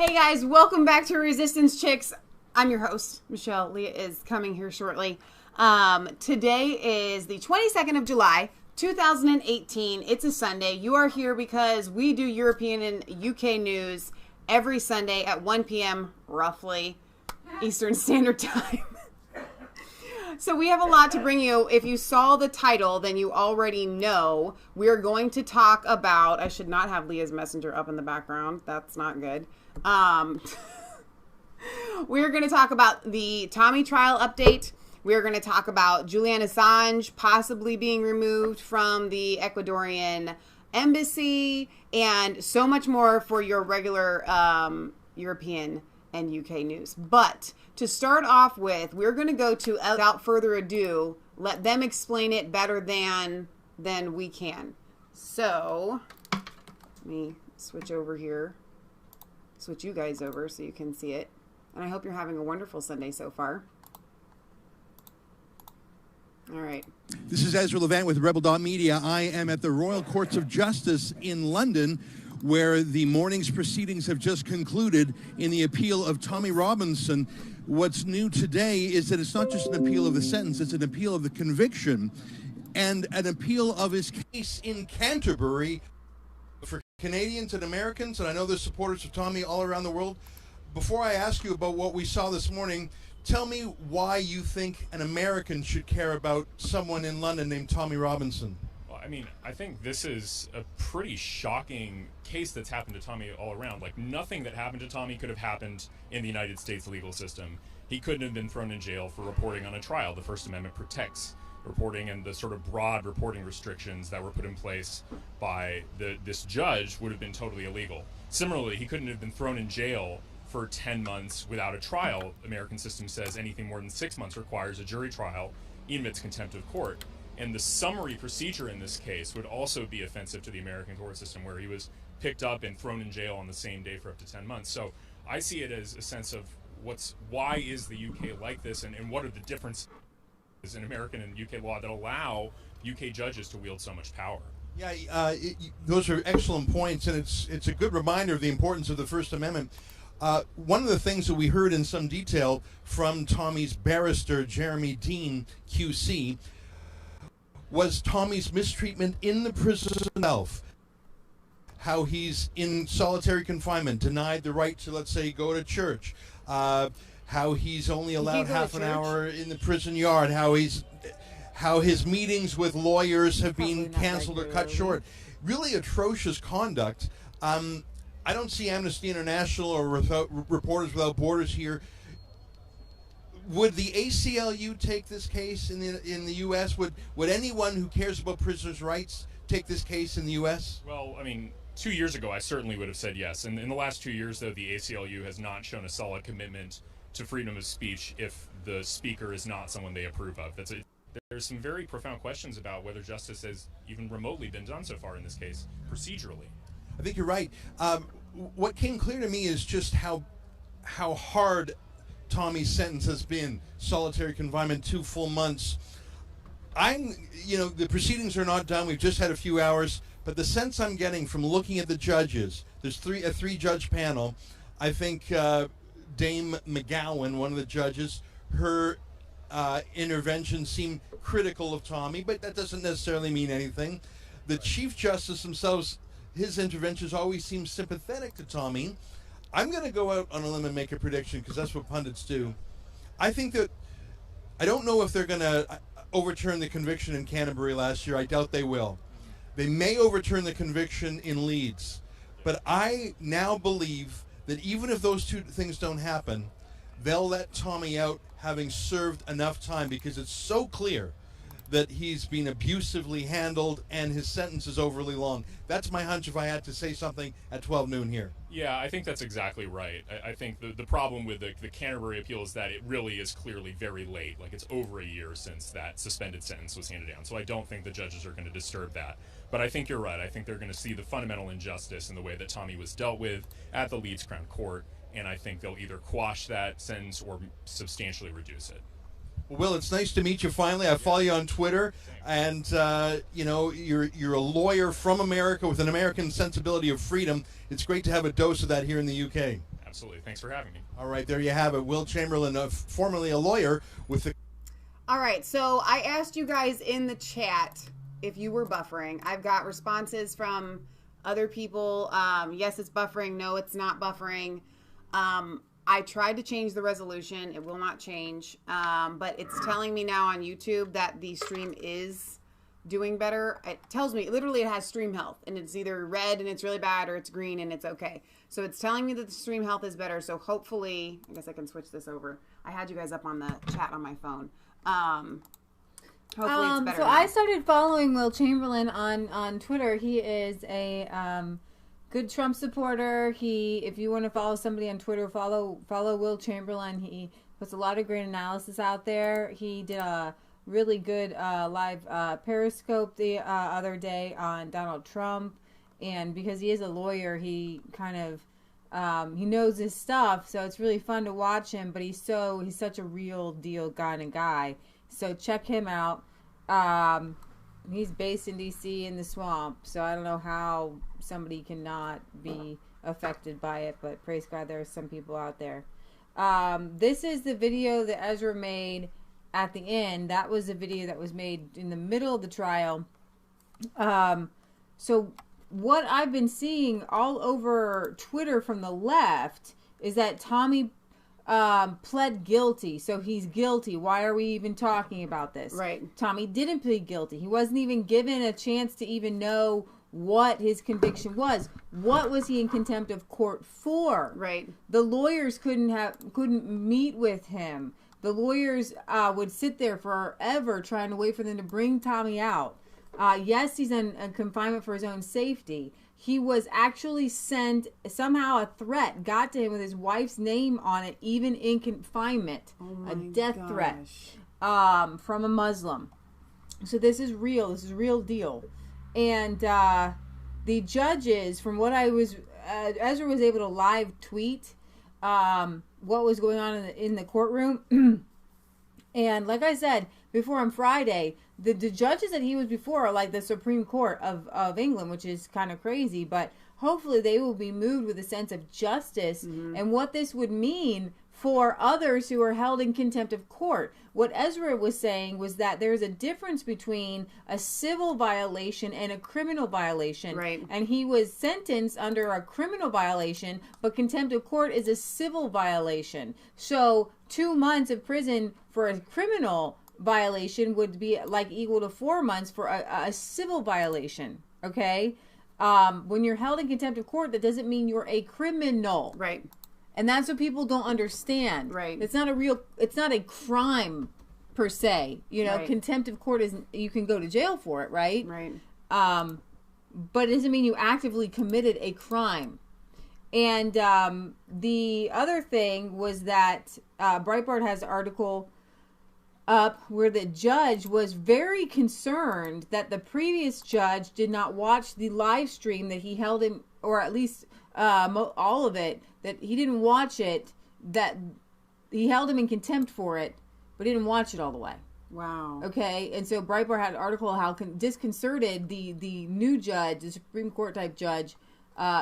Hey guys, welcome back to Resistance Chicks. I'm your host, Michelle. Leah is coming here shortly. Today is the 22nd of July, 2018. It's a Sunday. You are here because we do European and UK news every Sunday at 1 p.m. roughly Eastern Standard Time. So we have a lot to bring you. If you saw the title, then you already know we're going to talk about, I should not have Leah's messenger up in the background. That's not good. We're going to talk about the Tommy trial update. We're going to talk about Julian Assange possibly being removed from the Ecuadorian embassy and so much more for your regular European and UK news. But to start off with, we're going to go to, without further ado, let them explain it better than we can. So, let me switch over here. Switch you guys over so you can see it. And I hope you're having a wonderful Sunday so far. All right. This is Ezra Levant with Rebel.media. I am at the Royal Courts of Justice in London, where the morning's proceedings have just concluded in the appeal of Tommy Robinson. What's new today is that it's not just an appeal of the sentence, it's an appeal of the conviction and an appeal of his case in Canterbury. For Canadians and Americans, and I know there's supporters of Tommy all around the world, before I ask you about what we saw this morning, tell me why you think an American should care about someone in London named Tommy Robinson. Well, I mean, I think this is a pretty shocking case that's happened to Tommy all around. Like, nothing that happened to Tommy could have happened in the United States legal system. He couldn't have been thrown in jail for reporting on a trial. The First Amendment protects reporting, and the sort of broad reporting restrictions that were put in place by this judge would have been totally illegal. Similarly, he couldn't have been thrown in jail for 10 months without a trial. The American system says anything more than 6 months requires a jury trial, even if it's contempt of court. And the summary procedure in this case would also be offensive to the American court system, where he was picked up and thrown in jail on the same day for up to 10 months. So I see it as a sense of why is the UK like this, and what are the differences in American and UK law that allow UK judges to wield so much power. Yeah, those are excellent points, and it's a good reminder of the importance of the First Amendment. One of the things that we heard in some detail from Tommy's barrister, Jeremy Dean, QC, was Tommy's mistreatment in the prison itself. How he's in solitary confinement, denied the right to, let's say, go to church. How he's only allowed half an hour in the prison yard. How his meetings with lawyers have been canceled or cut short. Really atrocious conduct. I don't see Amnesty International or Reporters Without Borders here. Would the ACLU take this case in the U.S.? Would anyone who cares about prisoners' rights take this case in the U.S.? Well, I mean, 2 years ago, I certainly would have said yes. And in the last 2 years, though, the ACLU has not shown a solid commitment to freedom of speech if the speaker is not someone they approve of. There's some very profound questions about whether justice has even remotely been done so far in this case, procedurally. I think you're right. What came clear to me is just how hard Tommy's sentence has been. Solitary confinement, 2 full months. The proceedings are not done. We've just had a few hours, but the sense I'm getting from looking at the judges, there's a three-judge panel. I think Dame McGowan, one of the judges, her intervention seemed critical of Tommy, but that doesn't necessarily mean anything. The Chief Justice themselves, his interventions always seem sympathetic to Tommy. I'm going to go out on a limb and make a prediction, because that's what pundits do. I don't know if they're going to overturn the conviction in Canterbury last year. I doubt they will. They may overturn the conviction in Leeds. But I now believe that even if those two things don't happen, they'll let Tommy out having served enough time, because it's so clear that he's been abusively handled and his sentence is overly long. That's my hunch if I had to say something at 12 noon here. Yeah, I think that's exactly right. I think the problem with the Canterbury appeal is that it really is clearly very late. Like, it's over a year since that suspended sentence was handed down. So I don't think the judges are going to disturb that. But I think you're right. I think they're going to see the fundamental injustice in the way that Tommy was dealt with at the Leeds Crown Court. And I think they'll either quash that sentence or substantially reduce it. Well, Will, it's nice to meet you finally. I follow you on Twitter, and you're a lawyer from America with an American sensibility of freedom. It's great to have a dose of that here in the UK. Absolutely. Thanks for having me. All right, there you have it. Will Chamberlain, formerly a lawyer with the... All right, so I asked you guys in the chat if you were buffering. I've got responses from other people. Yes, it's buffering. No, it's not buffering. I tried to change the resolution. It will not change. But it's telling me now on YouTube that the stream is doing better. It tells me, literally it has stream health. And it's either red and it's really bad or it's green and it's okay. So it's telling me that the stream health is better. So hopefully, I guess I can switch this over. I had you guys up on the chat on my phone. Hopefully it's better so now. I started following Will Chamberlain on Twitter. He is a good Trump supporter. If you want to follow somebody on Twitter, follow Will Chamberlain. He puts a lot of great analysis out there. He did a really good live Periscope the other day on Donald Trump, and because he is a lawyer, he kind of he knows his stuff, so it's really fun to watch him. But he's such a real deal kind of guy. So check him out. He's based in D.C. in the swamp, so I don't know how somebody cannot be affected by it, but praise God there are some people out there. This is the video that Ezra made at the end. That was a video that was made in the middle of the trial. So what I've been seeing all over Twitter from the left is that Tommy pled guilty, so he's guilty. Why are we even talking about this? Right. Tommy didn't plead guilty. He wasn't even given a chance to even know what his conviction was. What was he in contempt of court for? Right. The lawyers couldn't meet with him. The lawyers would sit there forever trying to wait for them to bring Tommy out. Yes, he's in confinement for his own safety. He was actually sent, somehow a threat got to him with his wife's name on it, even in confinement. A death threat from a Muslim. So this is real. This is a real deal. And the judges, from what Ezra was able to live tweet what was going on in the courtroom. And like I said before on Friday, the judges that he was before are like the Supreme Court of England, which is kind of crazy, but hopefully they will be moved with a sense of justice and what this would mean for others who are held in contempt of court. What Ezra was saying was that there's a difference between a civil violation and a criminal violation. Right. And he was sentenced under a criminal violation, but contempt of court is a civil violation. So 2 months of prison for a criminal violation would be like equal to 4 months for a civil violation. Okay? When you're held in contempt of court, that doesn't mean you're a criminal. Right. And that's what people don't understand. Right. It's not a crime per se. You know, Right. contempt of court you can go to jail for it, right? Right. But it doesn't mean you actively committed a crime. And the other thing was that Breitbart has an article up where the judge was very concerned that the previous judge did not watch the live stream that he held him, or at least all of it, that he didn't watch it, that he held him in contempt for it, but he didn't watch it all the way. Wow. Okay, and so Breitbart had an article how disconcerted the new judge, the Supreme Court type judge,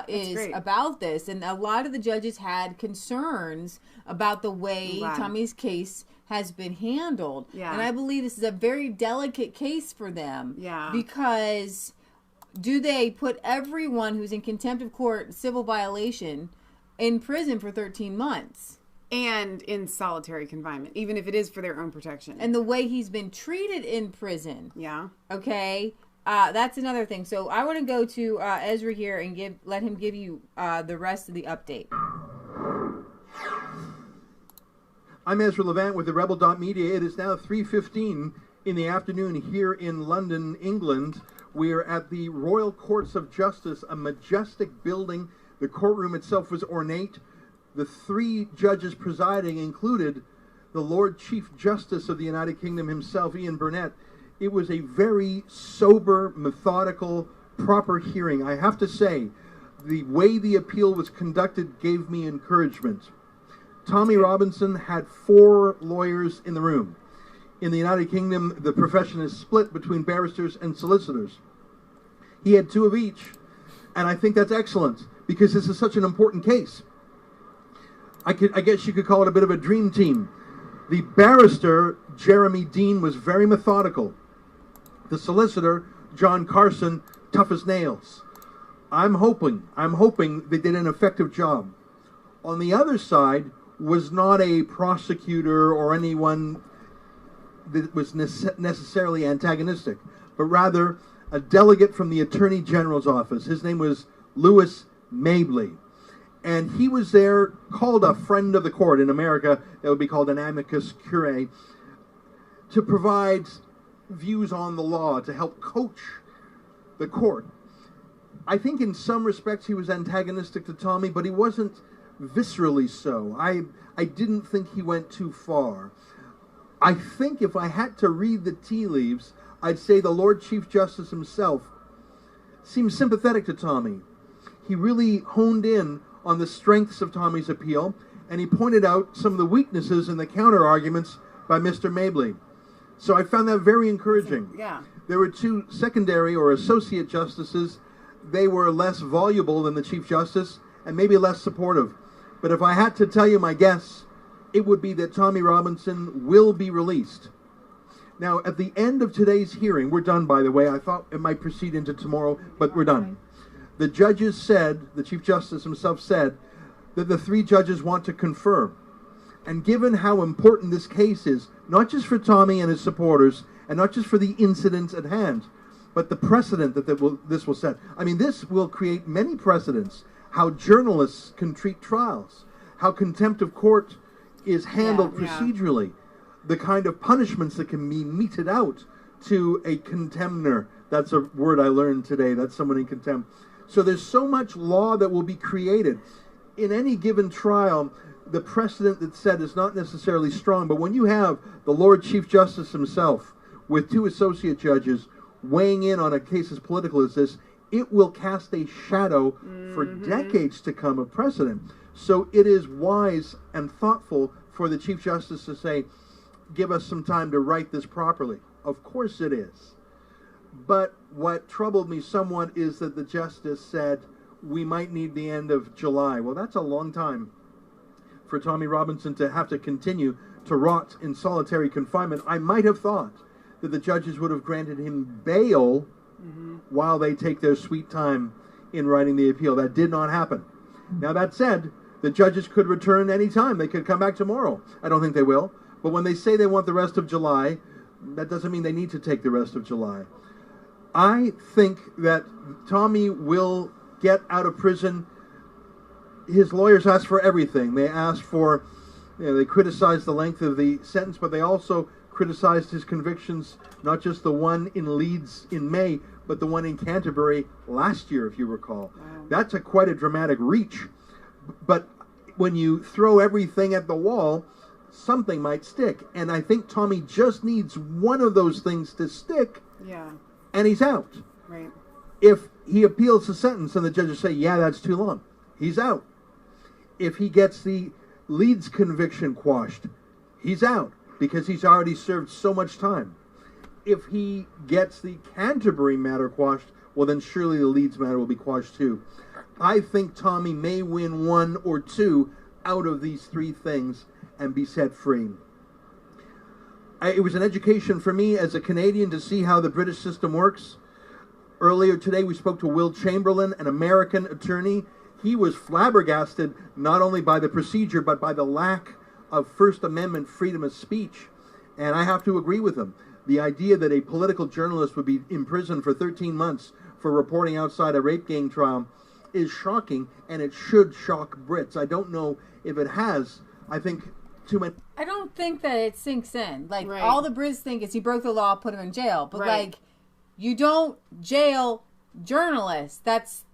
is great. about this. And a lot of the judges had concerns about the way Tommy's case has been handled. Yeah. And I believe this is a very delicate case for them. Yeah. Because do they put everyone who's in contempt of court, civil violation, in prison for 13 months? And in solitary confinement, even if it is for their own protection. And the way he's been treated in prison. Yeah. Okay. That's another thing. So I want to go to Ezra here and let him give you the rest of the update. I'm Ezra Levant with the Rebel.media. It is now 3:15 in the afternoon here in London, England. We are at the Royal Courts of Justice, a majestic building. The courtroom itself was ornate. The 3 judges presiding included the Lord Chief Justice of the United Kingdom himself, Ian Burnett. It was a very sober, methodical, proper hearing. I have to say, the way the appeal was conducted gave me encouragement. Tommy Robinson had 4 lawyers in the room. In the United Kingdom, the profession is split between barristers and solicitors. He had 2 of each, and I think that's excellent, because this is such an important case. I guess you could call it a bit of a dream team. The barrister, Jeremy Dean, was very methodical. The solicitor, John Carson, tough as nails. I'm hoping they did an effective job. On the other side was not a prosecutor or anyone that was necessarily antagonistic, but rather a delegate from the Attorney General's office. His name was Louis Mabley. And he was there, called a friend of the court. In America, that would be called an amicus curiae, to provide views on the law, to help coach the court. I think in some respects he was antagonistic to Tommy, but he wasn't viscerally so. I didn't think he went too far. I think if I had to read the tea leaves, I'd say the Lord Chief Justice himself seemed sympathetic to Tommy. He really honed in on the strengths of Tommy's appeal, and he pointed out some of the weaknesses in the counter-arguments by Mr. Mabley. So I found that very encouraging. Yeah. There were two secondary or associate justices. They were less voluble than the Chief Justice and maybe less supportive. But if I had to tell you my guess, it would be that Tommy Robinson will be released. Now, at the end of today's hearing, we're done, by the way. I thought it might proceed into tomorrow, but we're done. The judges said, the Chief Justice himself said, that the three judges want to confer. And given how important this case is, not just for Tommy and his supporters, and not just for the incidents at hand, but the precedent that this will set. I mean, this will create many precedents. How journalists can treat trials, how contempt of court is handled procedurally, the kind of punishments that can be meted out to a contemner. That's a word I learned today. That's someone in contempt. So there's so much law that will be created. In any given trial, the precedent that's set is not necessarily strong, but when you have the Lord Chief Justice himself with two associate judges weighing in on a case as political as this, it will cast a shadow for decades to come of precedent. So it is wise and thoughtful for the Chief Justice to say, give us some time to write this properly. Of course it is. But what troubled me somewhat is that the Justice said, we might need the end of July. Well, that's a long time for Tommy Robinson to have to continue to rot in solitary confinement. I might have thought that the judges would have granted him bail while they take their sweet time in writing the appeal. That did not happen. Now, that said, the judges could return any time. They could come back tomorrow. I don't think they will. But when they say they want the rest of July, that doesn't mean they need to take the rest of July. I think that Tommy will get out of prison. His lawyers asked for everything. They asked for, they criticized the length of the sentence, but they also criticized his convictions, not just the one in Leeds in May, but the one in Canterbury last year, if you recall. Wow. That's quite a dramatic reach. But when you throw everything at the wall, something might stick. And I think Tommy just needs one of those things to stick, and he's out. Right. If he appeals the sentence and the judges say, yeah, that's too long, he's out. If he gets the Leeds conviction quashed, he's out, because he's already served so much time. If he gets the Canterbury matter quashed, well, then surely the Leeds matter will be quashed too. I think Tommy may win one or two out of these three things and be set free. It was an education for me as a Canadian to see how the British system works. Earlier today we spoke to Will Chamberlain, an American attorney. He was flabbergasted not only by the procedure but by the lack of First Amendment freedom of speech. And I have to agree with him. The idea that a political journalist would be imprisoned for 13 months for reporting outside a rape gang trial is shocking, and it should shock Brits. I don't know if it has. I think too many... I don't think that it sinks in. Like, all the Brits think is he broke the law, put him in jail. But, like, you don't jail journalists. That's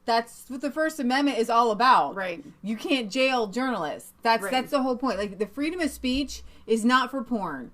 what the First Amendment is all about. Right. You can't jail journalists. That's the whole point. Like, the freedom of speech is not for porn.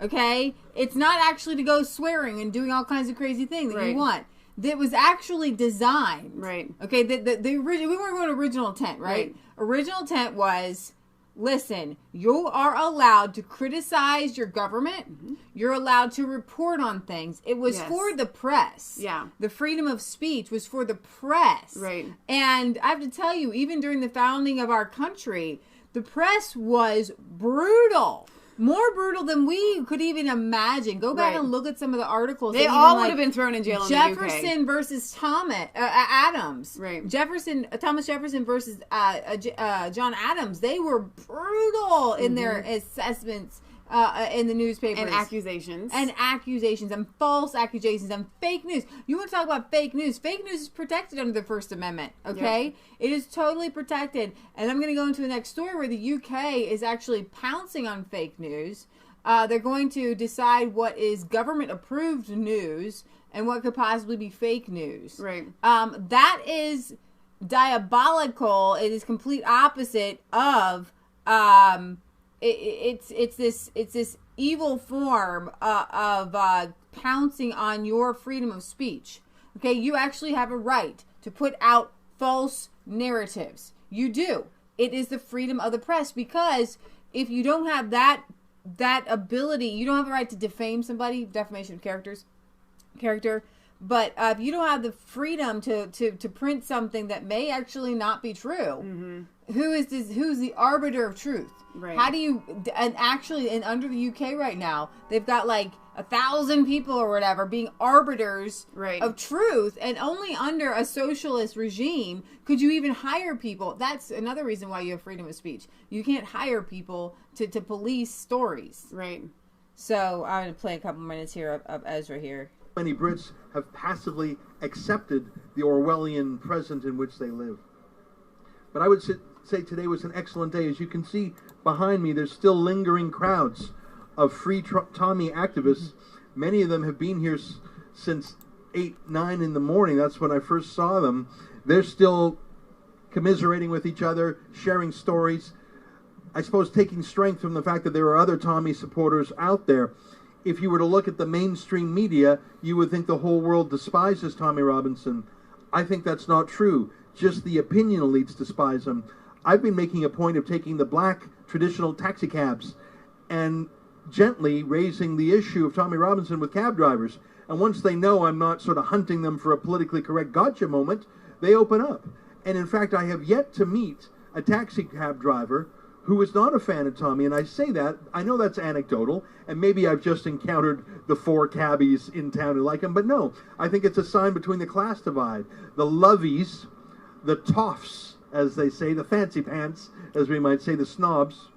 Okay? It's not actually to go swearing and doing all kinds of crazy things that you want. That was actually designed. Right. Okay, we weren't going to original intent, right? Original intent was, listen, you are allowed to criticize your government. Mm-hmm. You're allowed to report on things. It was for the press. Yeah. The freedom of speech was for the press. Right. And I have to tell you, even during the founding of our country, The press was brutal. More brutal than we could even imagine. Go back and look at some of the articles. They all would have been thrown in jail in Jefferson the UK. versus Adams. Right. Thomas Jefferson versus John Adams. They were brutal in their assessments in the newspapers. And accusations. And false accusations and fake news. You want to talk about fake news? Fake news is protected under the First Amendment, okay? Yep. It is totally protected. And I'm going to go into the next story where the UK is actually pouncing on fake news. They're going to decide what is government-approved news and what could possibly be fake news. Right. That is diabolical. It is complete opposite of... It's this evil form of pouncing on your freedom of speech. Okay, you actually have a right to put out false narratives. You do. It is the freedom of the press, because if you don't have that ability, you don't have a right to defame somebody, defamation of character. But if you don't have the freedom to print something that may actually not be true, who's the arbiter of truth? Right. How do you, and under the UK right now, they've got like 1,000 people or whatever being arbiters of truth, and only under a socialist regime could you even hire people. That's another reason why you have freedom of speech. You can't hire people to police stories. Right. So I'm going to play a couple minutes here of Ezra here. Many Brits have passively accepted the Orwellian present in which they live. But I would say today was an excellent day. As you can see behind me, there's still lingering crowds of Free Tommy activists. Many of them have been here since 8, 9 in the morning. That's when I first saw them. They're still commiserating with each other, sharing stories. I suppose taking strength from the fact that there are other Tommy supporters out there. If you were to look at the mainstream media, you would think the whole world despises Tommy Robinson. I think that's not true. Just the opinion elites despise him. I've been making a point of taking the black traditional taxi cabs and gently raising the issue of Tommy Robinson with cab drivers. And once they know I'm not sort of hunting them for a politically correct gotcha moment, they open up. And in fact, I have yet to meet a taxi cab driver who is not a fan of Tommy. And I say that, I know that's anecdotal, and maybe I've just encountered the 4 cabbies in town who like him, but no, I think it's a sign between the class divide. The lovies, the toffs, as they say, the fancy pants, as we might say, the snobs,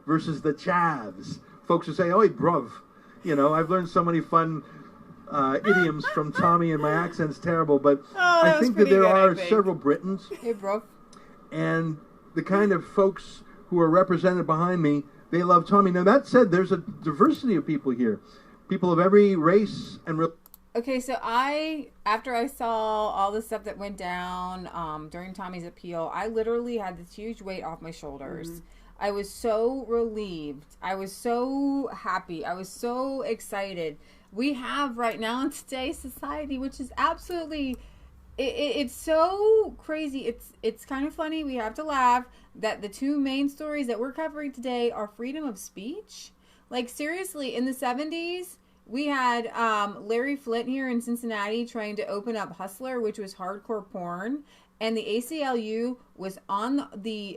versus the chavs. Folks who say, "Oi, bruv." You know, I've learned so many fun idioms from Tommy, and my accent's terrible, but I think that there are several Britons. Hey, bruv. And the kind of folks who are represented behind me, they love Tommy. Now, that said, there's a diversity of people here. People of every race and Okay, so after I saw all the stuff that went down during Tommy's appeal, I literally had this huge weight off my shoulders. Mm-hmm. I was so relieved. I was so happy. I was so excited. We have right now in today's society, which is absolutely, it's so crazy. It's kind of funny. We have to laugh that the 2 main stories that we're covering today are freedom of speech. Like, seriously, in the 70s, we had Larry Flynt here in Cincinnati trying to open up Hustler, which was hardcore porn, and the ACLU was on the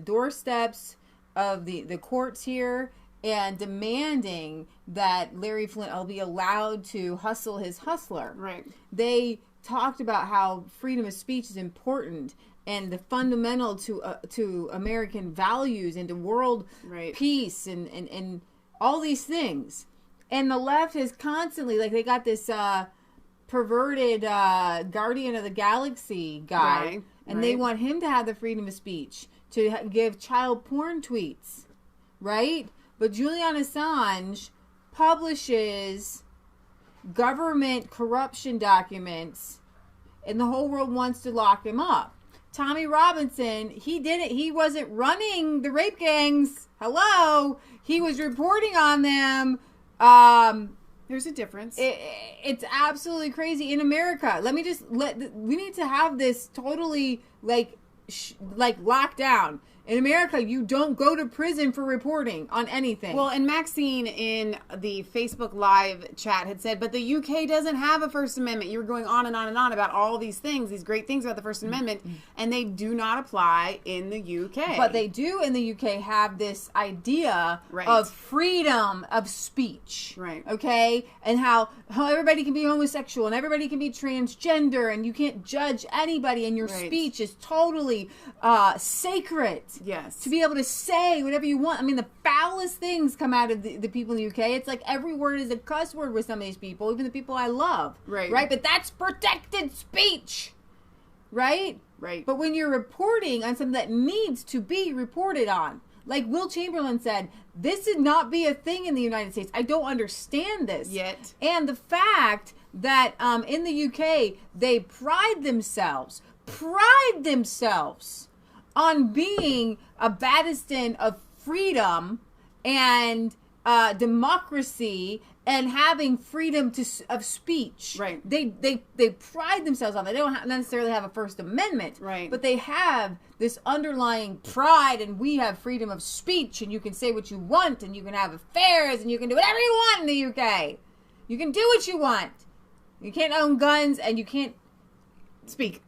doorsteps of the courts here and demanding that Larry Flynt will be allowed to hustle his Hustler. Right. They talked about how freedom of speech is important and the fundamental to American values and to world peace and all these things. And the left is constantly, like, they got this perverted Guardian of the Galaxy guy, and they want him to have the freedom of speech to give child porn tweets, right? But Julian Assange publishes government corruption documents, and the whole world wants to lock him up. Tommy Robinson, he didn't. He wasn't running the rape gangs. Hello, he was reporting on them. There's a difference. It's absolutely crazy in America. We need to have this totally like locked down. In America, you don't go to prison for reporting on anything. Well, and Maxine in the Facebook Live chat had said, but the UK doesn't have a First Amendment. You were going on and on and on about all these things, these great things about the First Amendment, and they do not apply in the UK. But they do in the UK have this idea of freedom of speech. Right. Okay? And how everybody can be homosexual and everybody can be transgender and you can't judge anybody and your speech is totally sacred. Yes. To be able to say whatever you want. I mean, the foulest things come out of the people in the UK. It's like every word is a cuss word with some of these people, even the people I love. Right. Right? But that's protected speech. Right? Right. But when you're reporting on something that needs to be reported on, like Will Chamberlain said, this should not be a thing in the United States. I don't understand this. Yet. And the fact that in the UK, they pride themselves on being a bastion of freedom and democracy and having freedom of speech. Right. They pride themselves on that. They don't necessarily have a First Amendment. Right. But they have this underlying pride, and we have freedom of speech, and you can say what you want, and you can have affairs, and you can do whatever you want in the UK. You can do what you want. You can't own guns, and you can't speak.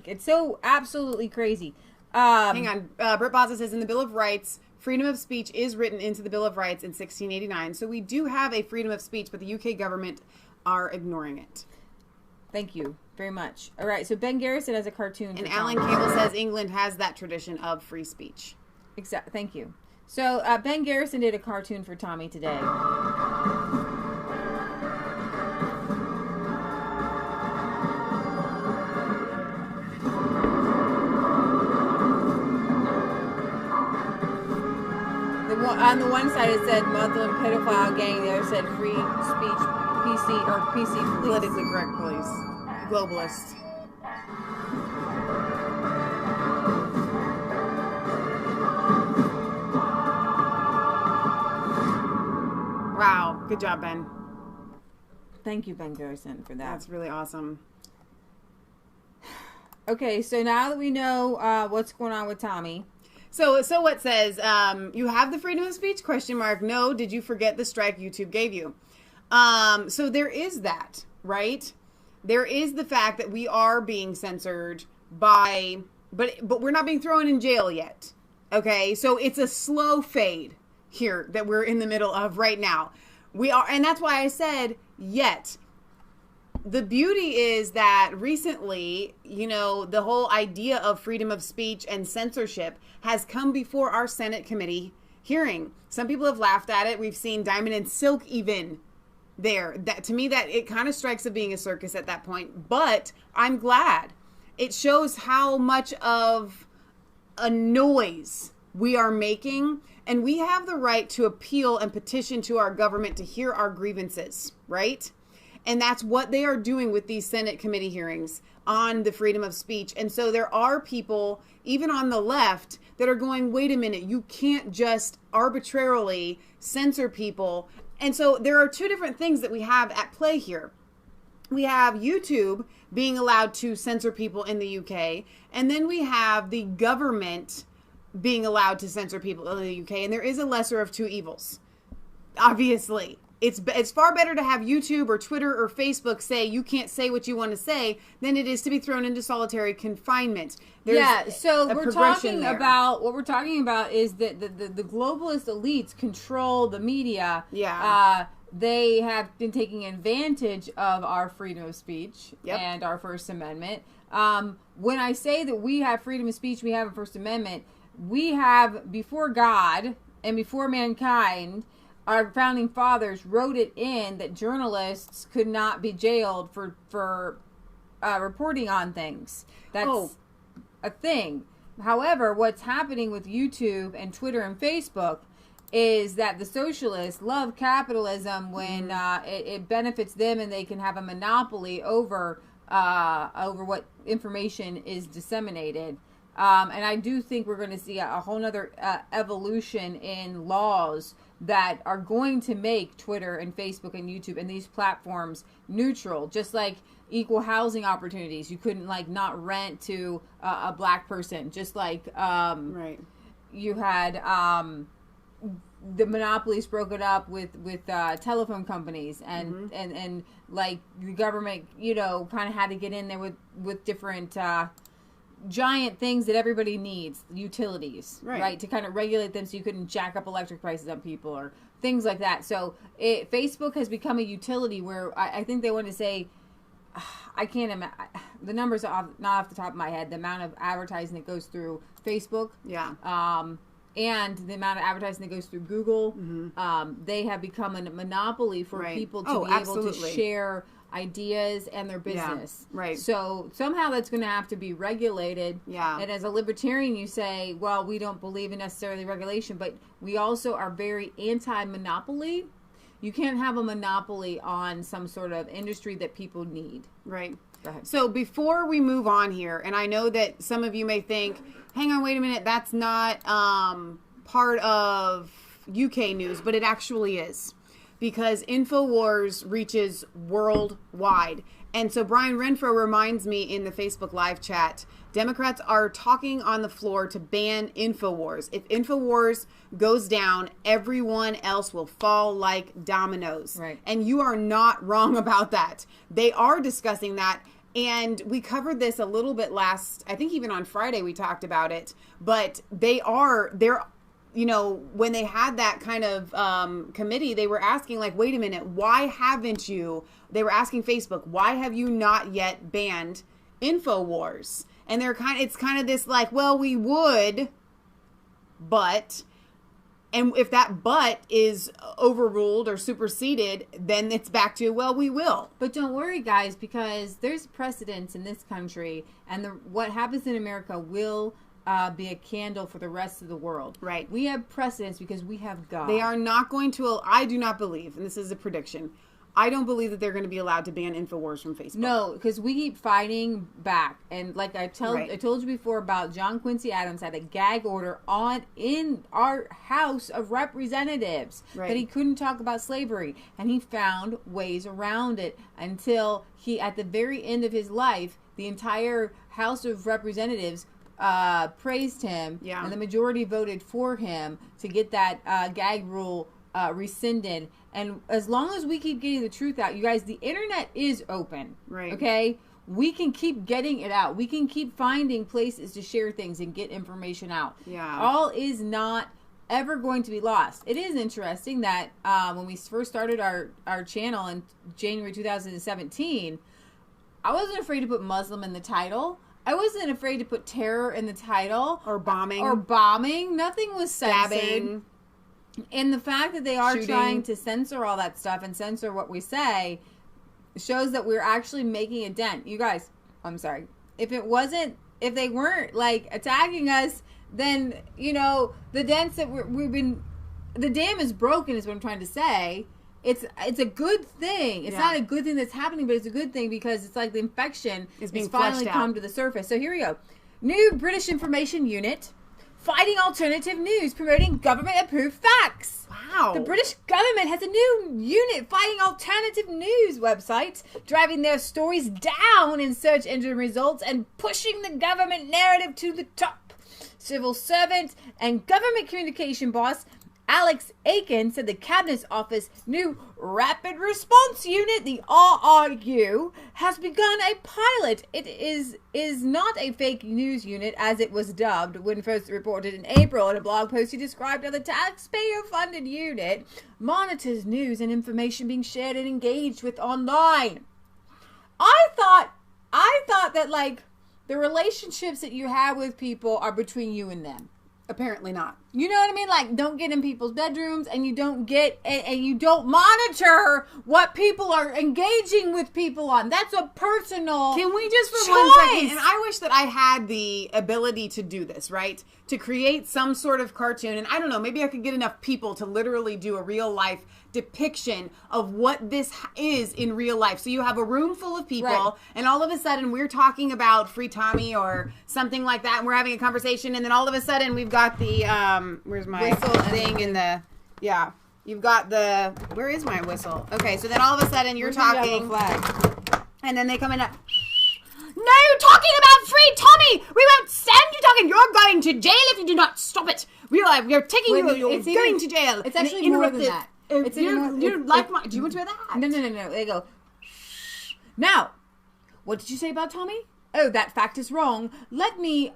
It's so absolutely crazy. Hang on. Britt Baza says, in the Bill of Rights, freedom of speech is written into the Bill of Rights in 1689. So we do have a freedom of speech, but the UK government are ignoring it. Thank you very much. All right, so Ben Garrison has a cartoon. And Alan Campbell says England has that tradition of free speech. Exactly. Thank you. So Ben Garrison did a cartoon for Tommy today. On the one side it said Muslim pedophile gang, the other said free speech PC police. Politically correct police. Globalist. Wow. Good job, Ben. Thank you, Ben Garrison, for that. That's really awesome. Okay, so now that we know what's going on with Tommy. So what says, you have the freedom of speech, ? No, did you forget the strike YouTube gave you? So there is that, right? There is the fact that we are being censored but we're not being thrown in jail yet. Okay. So it's a slow fade here that we're in the middle of right now. We are, and that's why I said yet. The beauty is that recently, the whole idea of freedom of speech and censorship has come before our Senate committee hearing. Some people have laughed at it. We've seen Diamond and Silk even there. That, to me, that it kind of strikes of being a circus at that point. But I'm glad. It shows how much of a noise we are making. And we have the right to appeal and petition to our government to hear our grievances, right? And that's what they are doing with these Senate committee hearings on the freedom of speech. And so there are people, even on the left, that are going, wait a minute, you can't just arbitrarily censor people. And so there are two different things that we have at play here. We have YouTube being allowed to censor people in the UK. And then we have the government being allowed to censor people in the UK. And there is a lesser of two evils, obviously. It's far better to have YouTube or Twitter or Facebook say you can't say what you want to say than it is to be thrown into solitary confinement. So we're talking about what we're talking about is that the globalist elites control the media. Yeah. They have been taking advantage of our freedom of speech Yep. and our First Amendment. When I say that we have freedom of speech, we have a First Amendment, we have, before God and before mankind, our founding fathers wrote it in that journalists could not be jailed for reporting on things. That's a thing. However, what's happening with YouTube and Twitter and Facebook is that the socialists love capitalism when it benefits them and they can have a monopoly over what information is disseminated. And I do think we're going to see a whole nother evolution in laws that are going to make Twitter and Facebook and YouTube and these platforms neutral, just like equal housing opportunities. You couldn't not rent to a black person, just like right. you had the monopolies broken up with telephone companies, and like the government, kind of had to get in there with different giant things that everybody needs, utilities, right? To kind of regulate them so you couldn't jack up electric prices on people or things like that. So Facebook has become a utility where I think they want to say, I can't imagine, the numbers are not off the top of my head, the amount of advertising that goes through Facebook. Yeah. And the amount of advertising that goes through Google. They have become a monopoly for people to be able to share ideas and their business. Yeah, right. So somehow that's going to have to be regulated. Yeah. And as a libertarian, you say, well, we don't believe in necessarily regulation, but we also are very anti-monopoly. You can't have a monopoly on some sort of industry that people need. Right. Go ahead. So before we move on here, and I know that some of you may think, hang on, wait a minute, that's not part of UK news, but it actually is. Because InfoWars reaches worldwide. And so Brian Renfro reminds me in the Facebook live chat, Democrats are talking on the floor to ban InfoWars. If InfoWars goes down, everyone else will fall like dominoes. Right. And you are not wrong about that. They are discussing that. And we covered this a little bit last, I think even on Friday we talked about it. But they're when they had that kind of committee, they were asking, like, wait a minute, why haven't you? They were asking Facebook, why have you not yet banned InfoWars? And it's kind of this like, well, we would, but, and if that but is overruled or superseded, then it's back to, well, we will. But don't worry, guys, because there's precedence in this country, and what happens in America will be a candle for the rest of the world. Right. We have precedence because we have God. They are not going to, I do not believe, and this is a prediction, I don't believe that they're going to be allowed to ban InfoWars from Facebook. No, because we keep fighting back. And like I told you before about John Quincy Adams had a gag order in our House of Representatives that he couldn't talk about slavery. And he found ways around it until he, at the very end of his life, the entire House of Representatives praised him, and the majority voted for him to get that gag rule rescinded. And as long as we keep getting the truth out, you guys, the internet is open. Right. Okay? We can keep getting it out. We can keep finding places to share things and get information out. Yeah. All is not ever going to be lost. It is interesting that when we first started our channel in January 2017, I wasn't afraid to put Muslim in the title. I wasn't afraid to put terror in the title. Or bombing. Nothing was censored. Stabbing. And the fact that they are Shooting. trying to censor all that stuff and censor what we say shows that we're actually making a dent. You guys, I'm sorry. If they weren't like attacking us, then, the dents that the dam is broken is what I'm trying to say. It's a good thing. It's not a good thing that's happening, but it's a good thing because it's like the infection is finally come to the surface. So here we go. New British Information Unit fighting alternative news, promoting government-approved facts. Wow. The British government has a new unit fighting alternative news websites, driving their stories down in search engine results and pushing the government narrative to the top. Civil servant and government communication boss Alex Aiken said the Cabinet's Office new Rapid Response Unit, the RRU, has begun a pilot. It is not a fake news unit, as it was dubbed when first reported in April. In a blog post, he described how the taxpayer-funded unit monitors news and information being shared and engaged with online. I thought that, like, the relationships that you have with people are between you and them. Apparently not. You know what I mean? Like, don't get in people's bedrooms, and you don't monitor what people are engaging with people on. That's a personal Can we just for choice. 1 second, and I wish that I had the ability to do this, right? To create some sort of cartoon, and I don't know, maybe I could get enough people to literally do a real life depiction of what this is in real life. So you have a room full of people, right, and all of a sudden we're talking about Free Tommy or something like that, and we're having a conversation, and then all of a sudden we've got the where's my whistle thing in the you've got the where is my whistle? Okay, so then all of a sudden you're talking, flag. and then they come in. No talking about free Tommy! We won't stand you talking! You're going to jail if you do not stop it! We're taking you, you're going to jail! It's actually more than that. Do you want to hear that? No. They go, now, what did you say about Tommy? Oh, that fact is wrong. Let me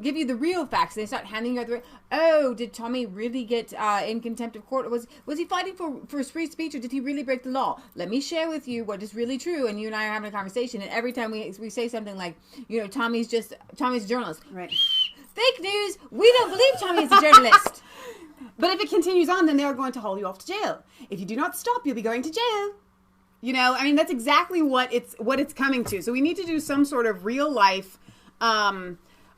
give you the real facts. And they start handing you the. Oh, did Tommy really get in contempt of court? Or was he fighting for free speech, or did he really break the law? Let me share with you what is really true. And you and I are having a conversation. And every time we say something like, Tommy's a journalist. Right. Fake news. We don't believe Tommy is a journalist. But if it continues on, then they are going to haul you off to jail. If you do not stop, you'll be going to jail. That's exactly what it's coming to. So we need to do some sort of real life. I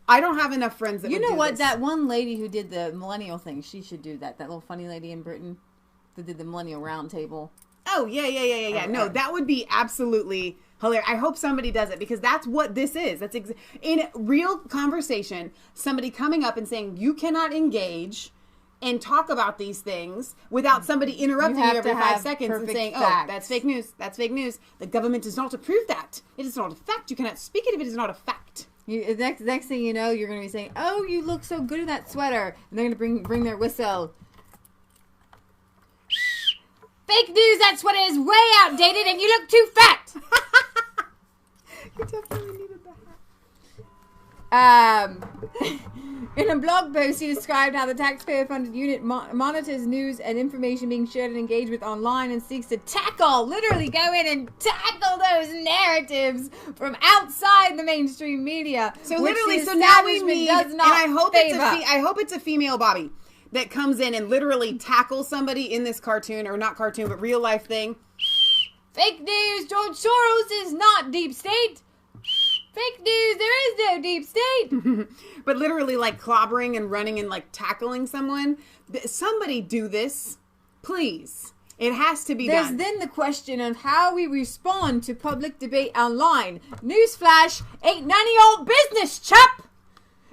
don't have enough friends that would do this. That one lady who did the millennial thing, she should do that. That little funny lady in Britain that did the millennial round table. Oh, yeah. No, that would be absolutely hilarious. I hope somebody does it, because that's what this is. That's in real conversation, somebody coming up and saying, you cannot engage and talk about these things without somebody interrupting you every 5 seconds and saying, facts. that's fake news. That's fake news. The government does not approve that. It is not a fact. You cannot speak it if it is not a fact. Next thing you know, you're going to be saying, oh, you look so good in that sweater. And they're going to bring their whistle. Fake news, that sweater is way outdated and you look too fat. You definitely needed that. In a blog post, he described how the taxpayer-funded unit monitors news and information being shared and engaged with online and seeks to literally go in and tackle those narratives from outside the mainstream media. So now we need, and I hope it's a female Bobby that comes in and literally tackles somebody in this cartoon, or not cartoon, but real life thing. Fake news, George Soros is not deep state. Fake news, there is no deep state. But literally like clobbering and running and like tackling someone. Somebody do this, please. It has to be done. There's then the question of how we respond to public debate online. Newsflash, ain't none of your business, chap.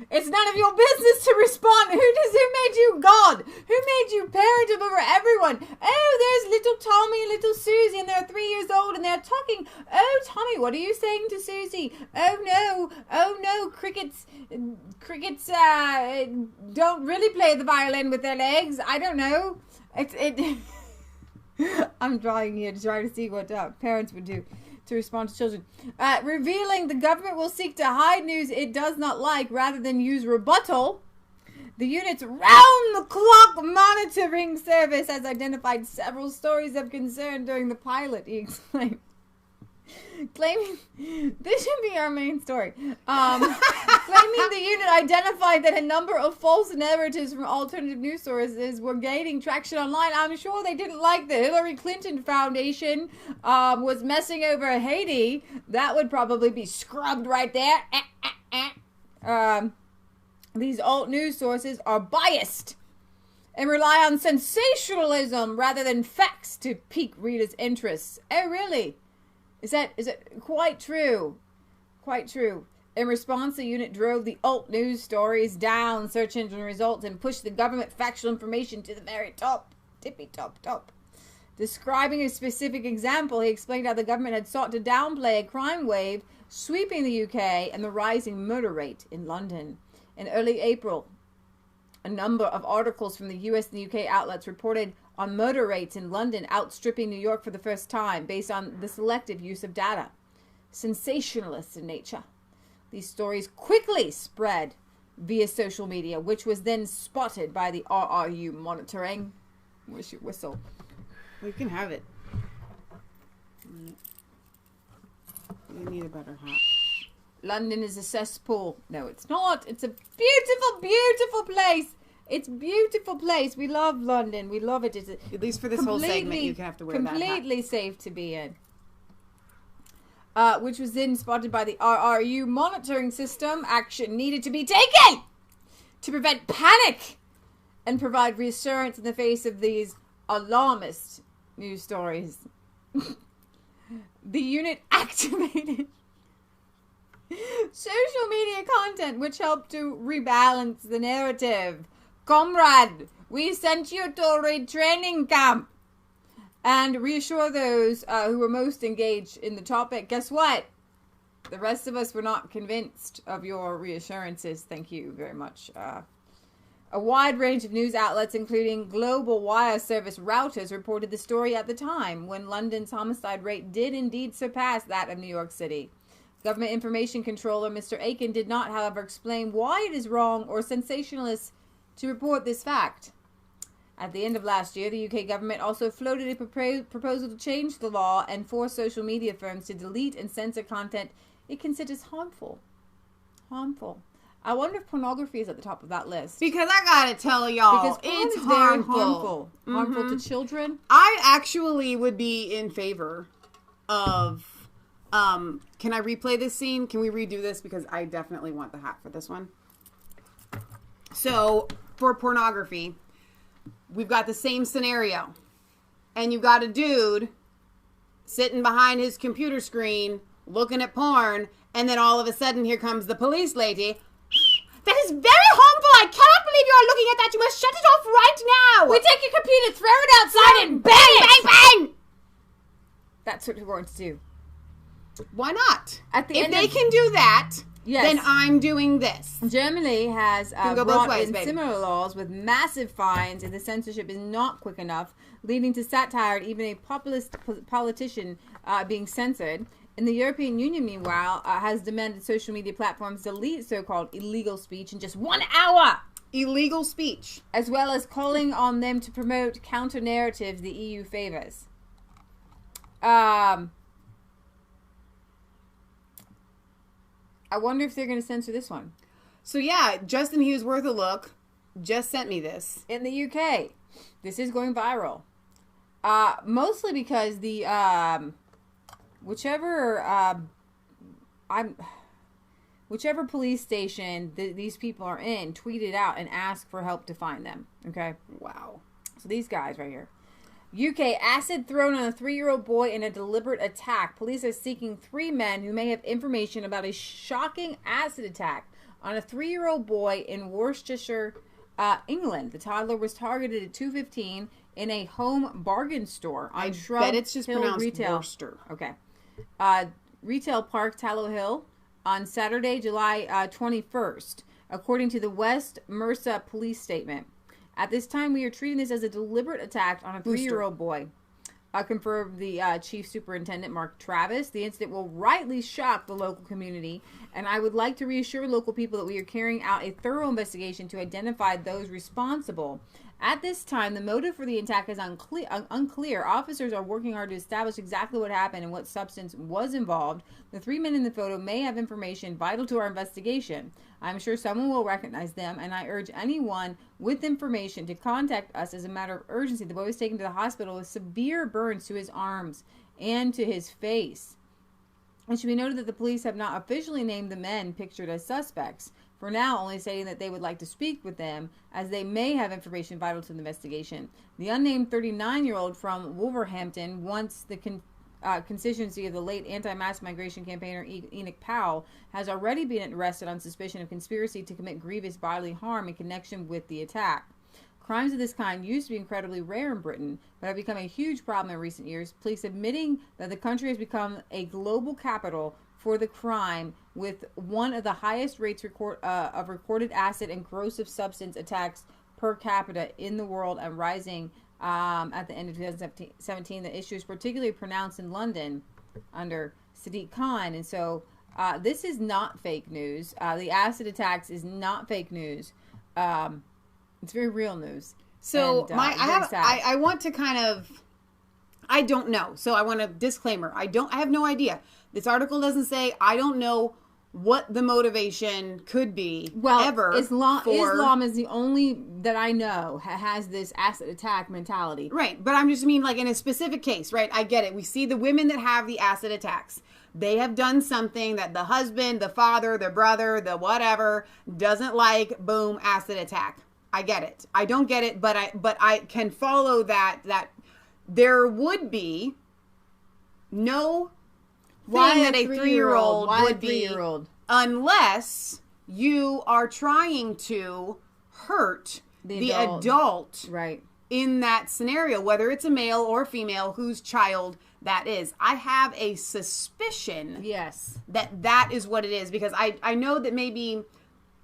It's none of your business to respond. Who made you God? Who made you parent over everyone? Oh, there's little Tommy and little Susie, and they're 3 years old, and they're talking. Oh, Tommy, what are you saying to Susie? Oh no, crickets don't really play the violin with their legs. I don't know. I'm drawing here to try to see what parents would do to respond to children. Revealing the government will seek to hide news it does not like rather than use rebuttal. The unit's round-the-clock monitoring service has identified several stories of concern during the pilot, he explained. Claiming this should be our main story. Claiming the unit identified that a number of false narratives from alternative news sources were gaining traction online. I'm sure they didn't like the Hillary Clinton Foundation was messing over Haiti. That would probably be scrubbed right there. These alt news sources are biased and rely on sensationalism rather than facts to pique readers' interests. Oh, really? Is that quite true? Quite true. In response, the unit drove the alt news stories down search engine results and pushed the government factual information to the very top. Tippy top. Describing a specific example, he explained how the government had sought to downplay a crime wave sweeping the UK and the rising murder rate in London. In early April, a number of articles from the US and the UK outlets reported on murder rates in London outstripping New York for the first time based on the selective use of data. Sensationalist in nature. These stories quickly spread via social media, which was then spotted by the RRU monitoring. Where's your whistle? Well, you can have it. You need a better hat. London is a cesspool. No, it's not. It's a beautiful, beautiful place. It's a beautiful place. We love London. We love it. It's at least for this whole segment, you have to wear that hat. Completely safe to be in. Which was then spotted by the RRU monitoring system. Action needed to be taken to prevent panic and provide reassurance in the face of these alarmist news stories. The unit activated social media content which helped to rebalance the narrative. Comrade, we sent you to a training camp. And reassure those who were most engaged in the topic. Guess what? The rest of us were not convinced of your reassurances. Thank you very much. A wide range of news outlets, including global wire service Routers, reported the story at the time when London's homicide rate did indeed surpass that of New York City. Government Information Controller Mr. Aiken did not, however, explain why it is wrong or sensationalist to report this fact. At the end of last year, the UK government also floated a proposal to change the law and force social media firms to delete and censor content it considers harmful. I wonder if pornography is at the top of that list. Because I gotta tell y'all, Because it's porn is very harmful. Harmful to children. I actually would be in favor of, can I replay this scene? Can we redo this? Because I definitely want the hat for this one. So, for pornography, we've got the same scenario. And you've got a dude sitting behind his computer screen, looking at porn, and then all of a sudden, here comes the police lady. That is very harmful. I cannot believe you are looking at that. You must shut it off right now. We take your computer, throw it outside, and bang, bang, bang. That's what we're going to do. Why not? At the if end they of- can do that, Yes. then I'm doing this. Germany has Can go both brought ways, in baby. similar laws with massive fines, and the censorship is not quick enough, leading to satire and even a populist politician being censored. And the European Union, meanwhile, has demanded social media platforms delete so-called illegal speech in just 1 hour. Illegal speech. As well as calling on them to promote counter-narratives the EU favors. I wonder if they're going to censor this one. So yeah, Justin Hughes worth a look just sent me this. In the UK, this is going viral. Mostly because the whichever police station these people are in tweeted out and asked for help to find them. Okay. Wow. So these guys right here. UK, acid thrown on a 3-year-old boy in a deliberate attack. Police are seeking 3 men who may have information about a shocking acid attack on a 3-year-old boy in Worcestershire, England. The toddler was targeted at 2:15 in a home bargain store on I Shrub bet it's just Hill pronounced Retail. Worcester. Okay. Retail Park, Tallow Hill, on Saturday, July 21st, according to the West Mercia police statement. At this time, we are treating this as a deliberate attack on a 3-year-old boy. Confirmed the Chief Superintendent, Mark Travis. The incident will rightly shock the local community, and I would like to reassure local people that we are carrying out a thorough investigation to identify those responsible. At this time, the motive for the attack is unclear. Officers are working hard to establish exactly what happened and what substance was involved. The 3 men in the photo may have information vital to our investigation. I'm sure someone will recognize them, and I urge anyone with information to contact us as a matter of urgency. The boy was taken to the hospital with severe burns to his arms and to his face. It should be noted that the police have not officially named the men pictured as suspects. For now, only stating that they would like to speak with them, as they may have information vital to the investigation. The unnamed 39-year-old from Wolverhampton, once the constituency of the late anti-mass migration campaigner Enoch Powell, has already been arrested on suspicion of conspiracy to commit grievous bodily harm in connection with the attack. Crimes of this kind used to be incredibly rare in Britain, but have become a huge problem in recent years, police admitting that the country has become a global capital for the crime, with one of the highest rates of recorded acid and corrosive substance attacks per capita in the world, and rising at the end of 2017. The issue is particularly pronounced in London under Sadiq Khan. And so this is not fake news. The acid attacks is not fake news. It's very real news. So and, I want to kind of, I don't know. So I want a disclaimer. I have no idea. This article doesn't say. I don't know what the motivation could be. Well, ever. Islam is the only that I know has this acid attack mentality. Right, but I'm just mean like in a specific case, right? I get it. We see the women that have the acid attacks. They have done something that the husband, the father, the brother, the whatever doesn't like. Boom, acid attack. I get it. I don't get it, but I can follow that there would be no thing that a 3-year-old would be, unless you are trying to hurt the adult right in that scenario, whether it's a male or female whose child that is. I have a suspicion Yes. that is what it is, because I know that maybe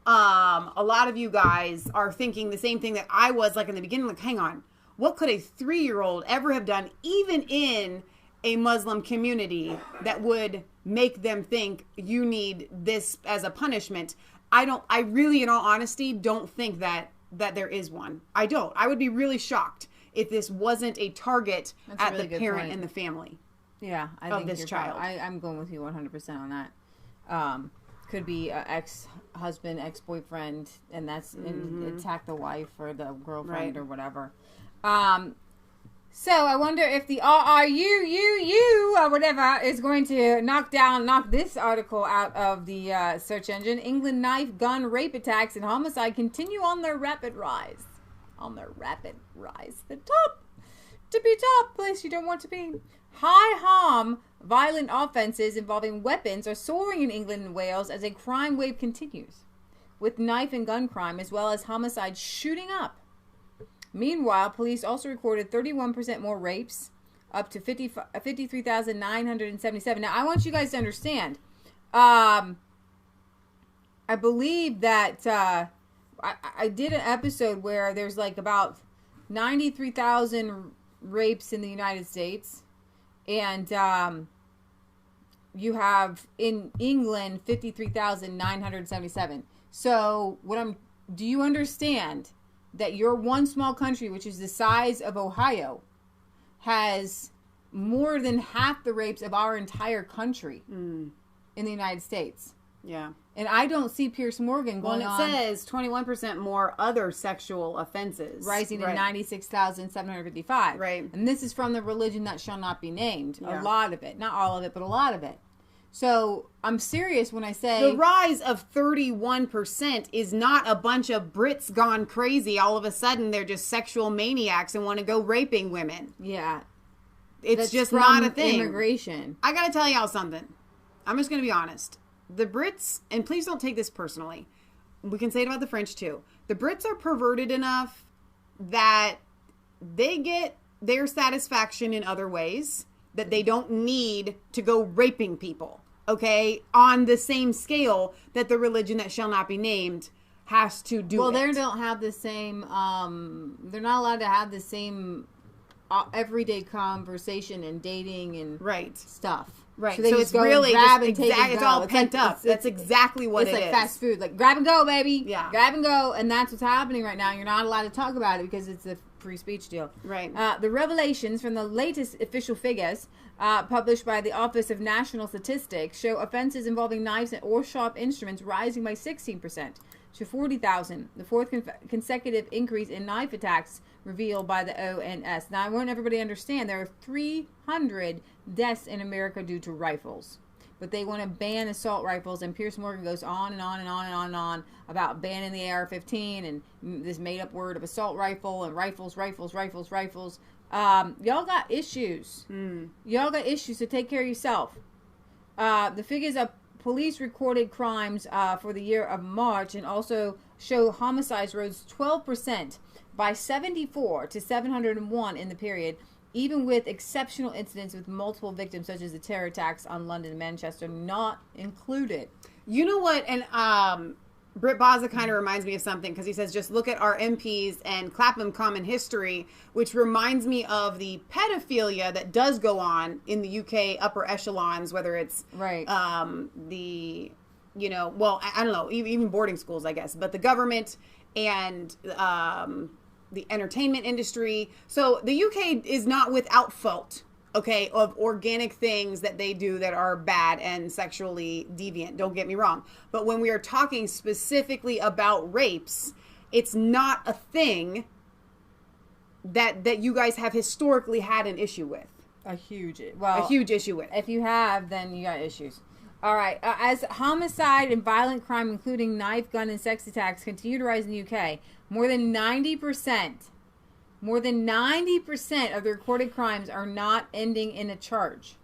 a lot of you guys are thinking the same thing that I was, like in the beginning, like, hang on, what could a 3-year-old ever have done, even in a Muslim community, that would make them think you need this as a punishment? I really, in all honesty, don't think that there is one. I don't. I would be really shocked if this wasn't a target at the parent and the family. Yeah, I of think this child. I'm going with you 100% on that. Could be an ex-husband, ex-boyfriend, and that's attack the wife or the girlfriend or whatever. So I wonder if the RRU or whatever is going to knock this article out of the search engine. England knife, gun, rape attacks, and homicide continue on their rapid rise. The top place you don't want to be. High harm, violent offences involving weapons are soaring in England and Wales as a crime wave continues, with knife and gun crime as well as homicide shooting up. Meanwhile, police also recorded 31% more rapes, up to 53,977. Now, I want you guys to understand. I believe that I did an episode where there's like about 93,000 rapes in the United States. And you have in England 53,977. So do you understand that your one small country, which is the size of Ohio, has more than half the rapes of our entire country in the United States? Yeah. And I don't see Pierce Morgan going on. Well, it says 21% more other sexual offenses. Rising to 96,755. Right. And this is from the religion that shall not be named. Yeah. A lot of it. Not all of it, but a lot of it. So I'm serious when I say... The rise of 31% is not a bunch of Brits gone crazy. All of a sudden, they're just sexual maniacs and want to go raping women. Yeah. It's just not a thing. Immigration. I got to tell y'all something. I'm just going to be honest. The Brits, and please don't take this personally, we can say it about the French too. The Brits are perverted enough that they get their satisfaction in other ways, that they don't need to go raping people, okay, on the same scale that the religion that shall not be named has to do. Well, they don't have the same, they're not allowed to have the same everyday conversation and dating and stuff. Right. So, it's really it's all pent up. That's exactly what it is. It's like fast food. Like, grab and go, baby. Yeah. Grab and go. And that's what's happening right now. You're not allowed to talk about it because it's a free speech deal. Right. The revelations from the latest official figures published by the Office of National Statistics show offenses involving knives or sharp instruments rising by 16% to 40,000. The fourth consecutive increase in knife attacks revealed by the ONS. Now, I want everybody to understand there are 300 deaths in America due to rifles. But they want to ban assault rifles, and Pierce Morgan goes on and on and on and on and on about banning the AR-15 and this made-up word of assault rifle and rifles. Y'all got issues. Y'all got issues, so take care of yourself. The figures of police recorded crimes for the year of March and also show homicides rose 12% by 74 to 701 in the period, even with exceptional incidents with multiple victims, such as the terror attacks on London and Manchester, not included. You know what? And Britt Baza kind of reminds me of something, because he says, just look at our MPs and Clapham Common History, which reminds me of the pedophilia that does go on in the UK upper echelons, whether it's the, you know, well, I don't know, even boarding schools, I guess, but the government and the entertainment industry. So the UK is not without fault, okay, of organic things that they do that are bad and sexually deviant. Don't get me wrong. But when we are talking specifically about rapes, it's not a thing that you guys have historically had an issue with. A huge issue with. If you have, then you got issues. All right. As homicide and violent crime, including knife, gun, and sex attacks, continue to rise in the UK, more than 90% of the recorded crimes are not ending in a charge.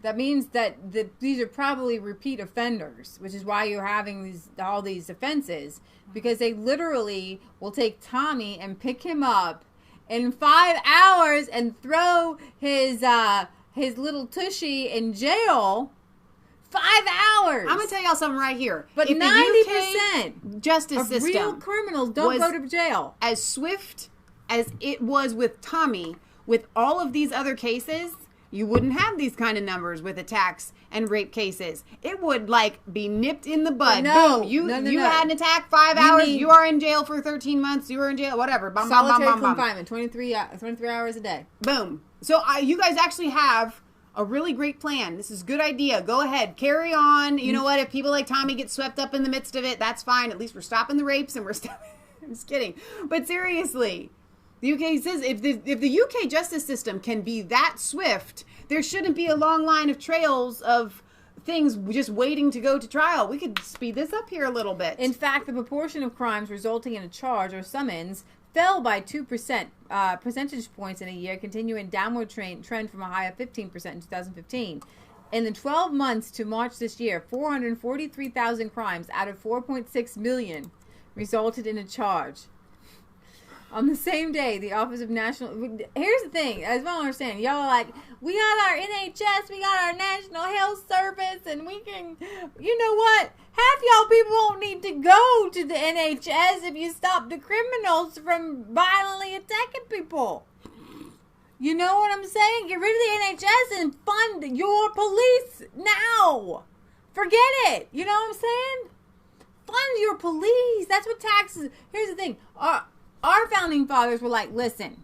That means that these are probably repeat offenders, which is why you're having all these offenses, because they literally will take Tommy and pick him up in 5 hours and throw his little tushy in jail. 5 hours. I'm gonna tell y'all something right here. But if 90% justice of system real criminals don't go to jail. As swift as it was with Tommy, with all of these other cases, you wouldn't have these kind of numbers with attacks and rape cases. It would be nipped in the bud. No, boom. You no. had an attack, 5 hours. You are in jail for 13 months. You are in jail, whatever. Bum, bum, Solitary bum, bum, bum. confinement, 23 hours a day. Boom. So you guys actually have a really great plan. This is a good idea. Go ahead. Carry on. You know what? If people like Tommy get swept up in the midst of it, that's fine. At least we're stopping the rapes and we're stopping. I'm just kidding. But seriously, the UK says if the UK justice system can be that swift, there shouldn't be a long line of trails of things just waiting to go to trial. We could speed this up here a little bit. In fact, the proportion of crimes resulting in a charge or summons fell by 2% percentage points in a year, continuing downward trend from a high of 15% in 2015. In the 12 months to March this year, 443,000 crimes out of 4.6 million resulted in a charge. On the same day, the Office of National... Here's the thing, as well understand, y'all are like, we got our NHS, we got our National Health Service, and we can... You know what? Half y'all people won't need to go to the NHS if you stop the criminals from violently attacking people. You know what I'm saying? Get rid of the NHS and fund your police now. Forget it. You know what I'm saying? Fund your police. That's what taxes... Here's the thing. Our founding fathers were like, listen,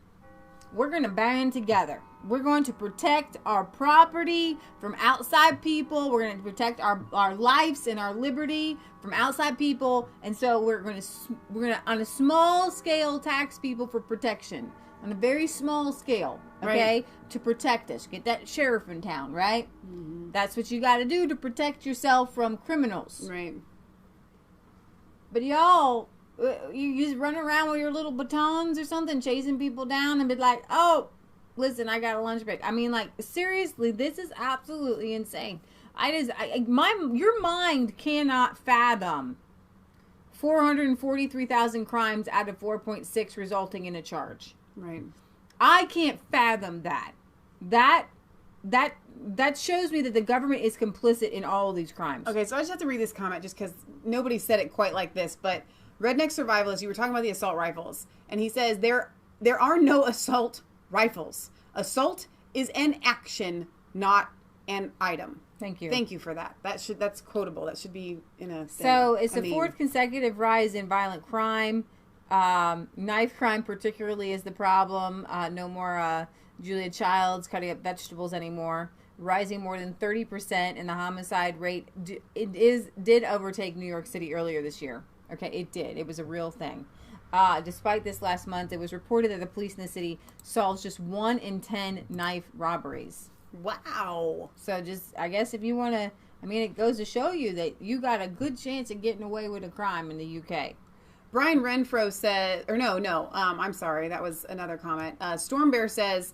we're going to band together. We're going to protect our property from outside people. We're going to protect our lives and our liberty from outside people. And so we're going to on a small scale, tax people for protection. On a very small scale, okay? Right. To protect us. Get that sheriff in town, right? Mm-hmm. That's what you got to do to protect yourself from criminals. Right. But y'all... You just run around with your little batons or something, chasing people down and be like, oh, listen, I got a lunch break. I mean, seriously, this is absolutely insane. Your mind cannot fathom 443,000 crimes out of 4.6 resulting in a charge. Right. I can't fathom that. That shows me that the government is complicit in all of these crimes. Okay, so I just have to read this comment just because nobody said it quite like this, but... Redneck Survivalist, you were talking about the assault rifles. And he says, there are no assault rifles. Assault is an action, not an item. Thank you. Thank you for that. That's quotable. That should be in a thing. So it's the fourth consecutive rise in violent crime. Knife crime particularly is the problem. No more Julia Childs cutting up vegetables anymore. Rising more than 30%, and the homicide rate did overtake New York City earlier this year. Okay, it did. It was a real thing. Despite this last month, it was reported that the police in the city solves just 1 in 10 knife robberies. Wow. So I guess if you want to, it goes to show you that you got a good chance of getting away with a crime in the UK. Brian Renfro said, I'm sorry, that was another comment. Storm Bear says,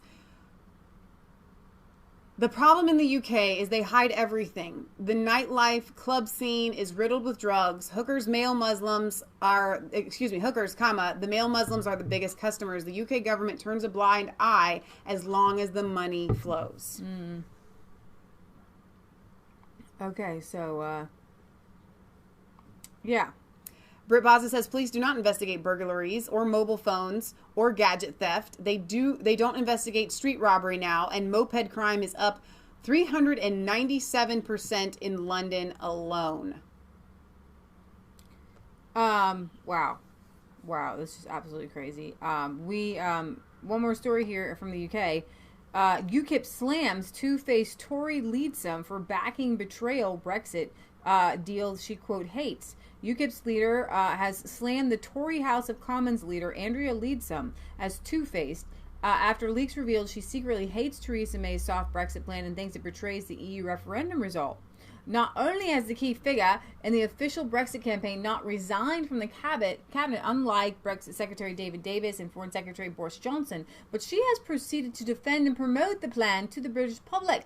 the problem in the UK is they hide everything. The nightlife club scene is riddled with drugs. Hookers, the male Muslims are the biggest customers. The UK government turns a blind eye as long as the money flows. Mm. Okay, so, yeah. Britt Baza says, police do not investigate burglaries or mobile phones or gadget theft. They don't investigate street robbery now, and moped crime is up 397% in London alone. Wow, this is absolutely crazy. One more story here from the UK. UKIP slams two-faced Tory leadsome for backing betrayal Brexit deal she, quote, hates. UKIP's leader has slammed the Tory House of Commons leader Andrea Leadsom as two-faced after leaks revealed she secretly hates Theresa May's soft Brexit plan and thinks it betrays the EU referendum result. Not only has the key figure in the official Brexit campaign not resigned from the cabinet, unlike Brexit Secretary David Davis and Foreign Secretary Boris Johnson, but she has proceeded to defend and promote the plan to the British public.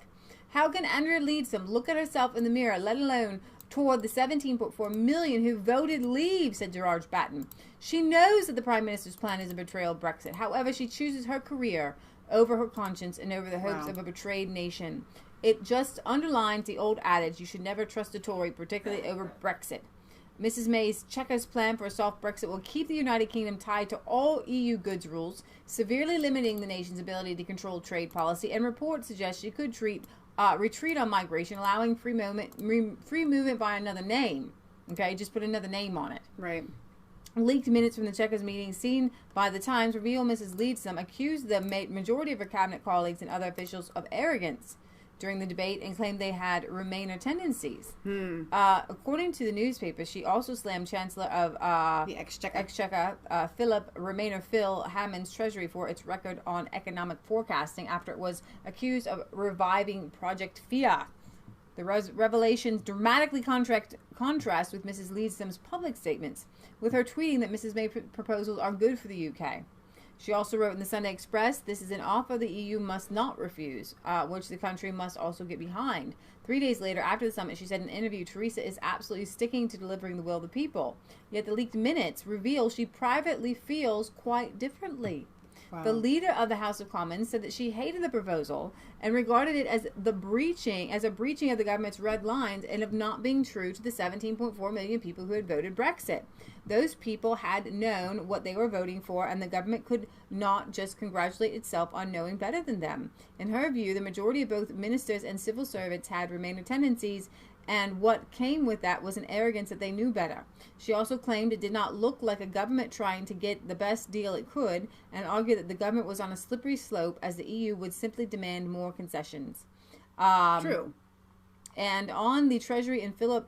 How can Andrea Leadsom look at herself in the mirror, let alone toward the 17.4 million who voted leave, said Gerard Batten. She knows that the Prime Minister's plan is a betrayal of Brexit. However, she chooses her career over her conscience and over the hopes of a betrayed nation. It just underlines the old adage, you should never trust a Tory, particularly over Brexit. Mrs. May's checkers plan for a soft Brexit will keep the United Kingdom tied to all EU goods rules, severely limiting the nation's ability to control trade policy, and reports suggest she could retreat on migration, allowing free movement by another name. Okay, just put another name on it. Right. Leaked minutes from the Chequers meeting seen by the Times reveal Mrs. Leadsom accused the majority of her cabinet colleagues and other officials of arrogance during the debate and claimed they had Remainer tendencies. According to the newspaper, she also slammed Chancellor of the Exchequer, Philip Remainer Phil Hammond's Treasury for its record on economic forecasting after it was accused of reviving Project FIA. The revelations dramatically contrast with Mrs. Leadsom's public statements, with her tweeting that Mrs. May's proposals are good for the UK. She also wrote in the Sunday Express, this is an offer the EU must not refuse, which the country must also get behind. 3 days later, after the summit, she said in an interview, Theresa is absolutely sticking to delivering the will of the people. Yet the leaked minutes reveal she privately feels quite differently. Wow. The leader of the House of Commons said that she hated the proposal and regarded it as a breaching of the government's red lines and of not being true to the 17.4 million people who had voted Brexit. Those people had known what they were voting for, and the government could not just congratulate itself on knowing better than them. In her view, the majority of both ministers and civil servants had Remainer tendencies, and what came with that was an arrogance that they knew better. She also claimed it did not look like a government trying to get the best deal it could, and argued that the government was on a slippery slope as the EU would simply demand more concessions. True. And on the Treasury and Philip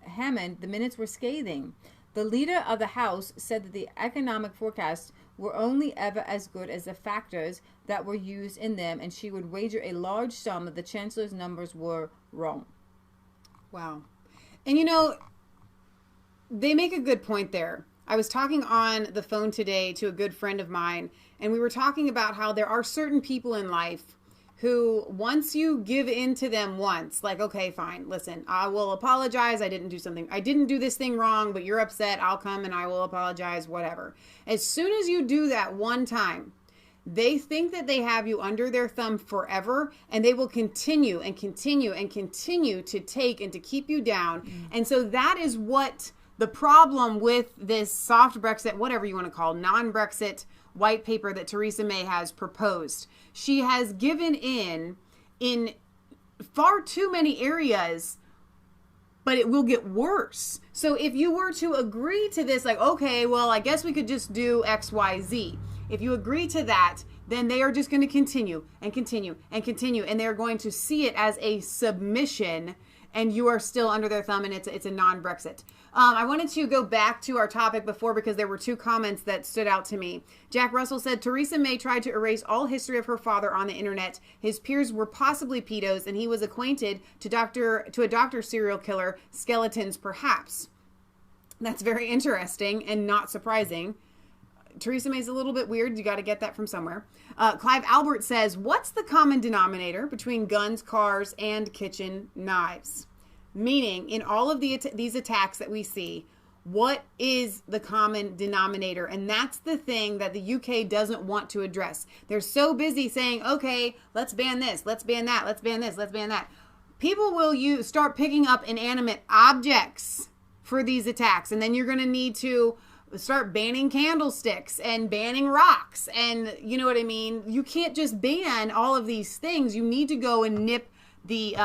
Hammond, the minutes were scathing. The leader of the House said that the economic forecasts were only ever as good as the factors that were used in them, and she would wager a large sum that the Chancellor's numbers were wrong. Wow. And you know, they make a good point there. I was talking on the phone today to a good friend of mine, and we were talking about how there are certain people in life who, once you give in to them once, like, okay, fine, listen, I will apologize. I didn't do this thing wrong, but you're upset. I'll come and I will apologize, whatever. As soon as you do that one time, they think that they have you under their thumb forever, and they will continue and continue and continue to take and to keep you down. And so that is what the problem with this soft Brexit, whatever you want to call non-Brexit white paper that Theresa May has proposed. She has given in far too many areas, but it will get worse. So if you were to agree to this, like, okay, well, I guess we could just do X, Y, Z. If you agree to that, then they are just going to continue and continue and continue, and they're going to see it as a submission, and you are still under their thumb, and it's a non-Brexit. I wanted to go back to our topic before because there were two comments that stood out to me. Jack Russell said, Theresa May tried to erase all history of her father on the internet. His peers were possibly pedos, and he was acquainted to a doctor serial killer, skeletons perhaps. That's very interesting and not surprising. Theresa May's a little bit weird. You got to get that from somewhere. Clive Albert says, what's the common denominator between guns, cars, and kitchen knives? Meaning, in all of these attacks that we see, what is the common denominator? And that's the thing that the UK doesn't want to address. They're so busy saying, okay, let's ban this, let's ban that, let's ban this, let's ban that. People will start picking up inanimate objects for these attacks. And then you're going to need to start banning candlesticks and banning rocks. And you know what I mean? You can't just ban all of these things. You need to go and nip the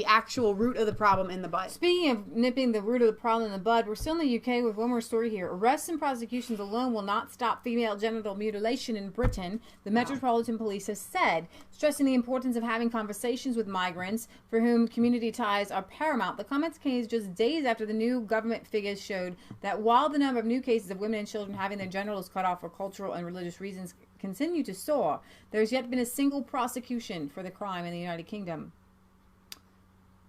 actual root of the problem in the bud. Speaking of nipping the root of the problem in the bud, we're still in the UK with one more story here. Arrests and prosecutions alone will not stop female genital mutilation in Britain, the Metropolitan Police has said, stressing the importance of having conversations with migrants for whom community ties are paramount. The comments came just days after the new government figures showed that while the number of new cases of women and children having their genitals cut off for cultural and religious reasons continue to soar, there's yet been a single prosecution for the crime in the United Kingdom.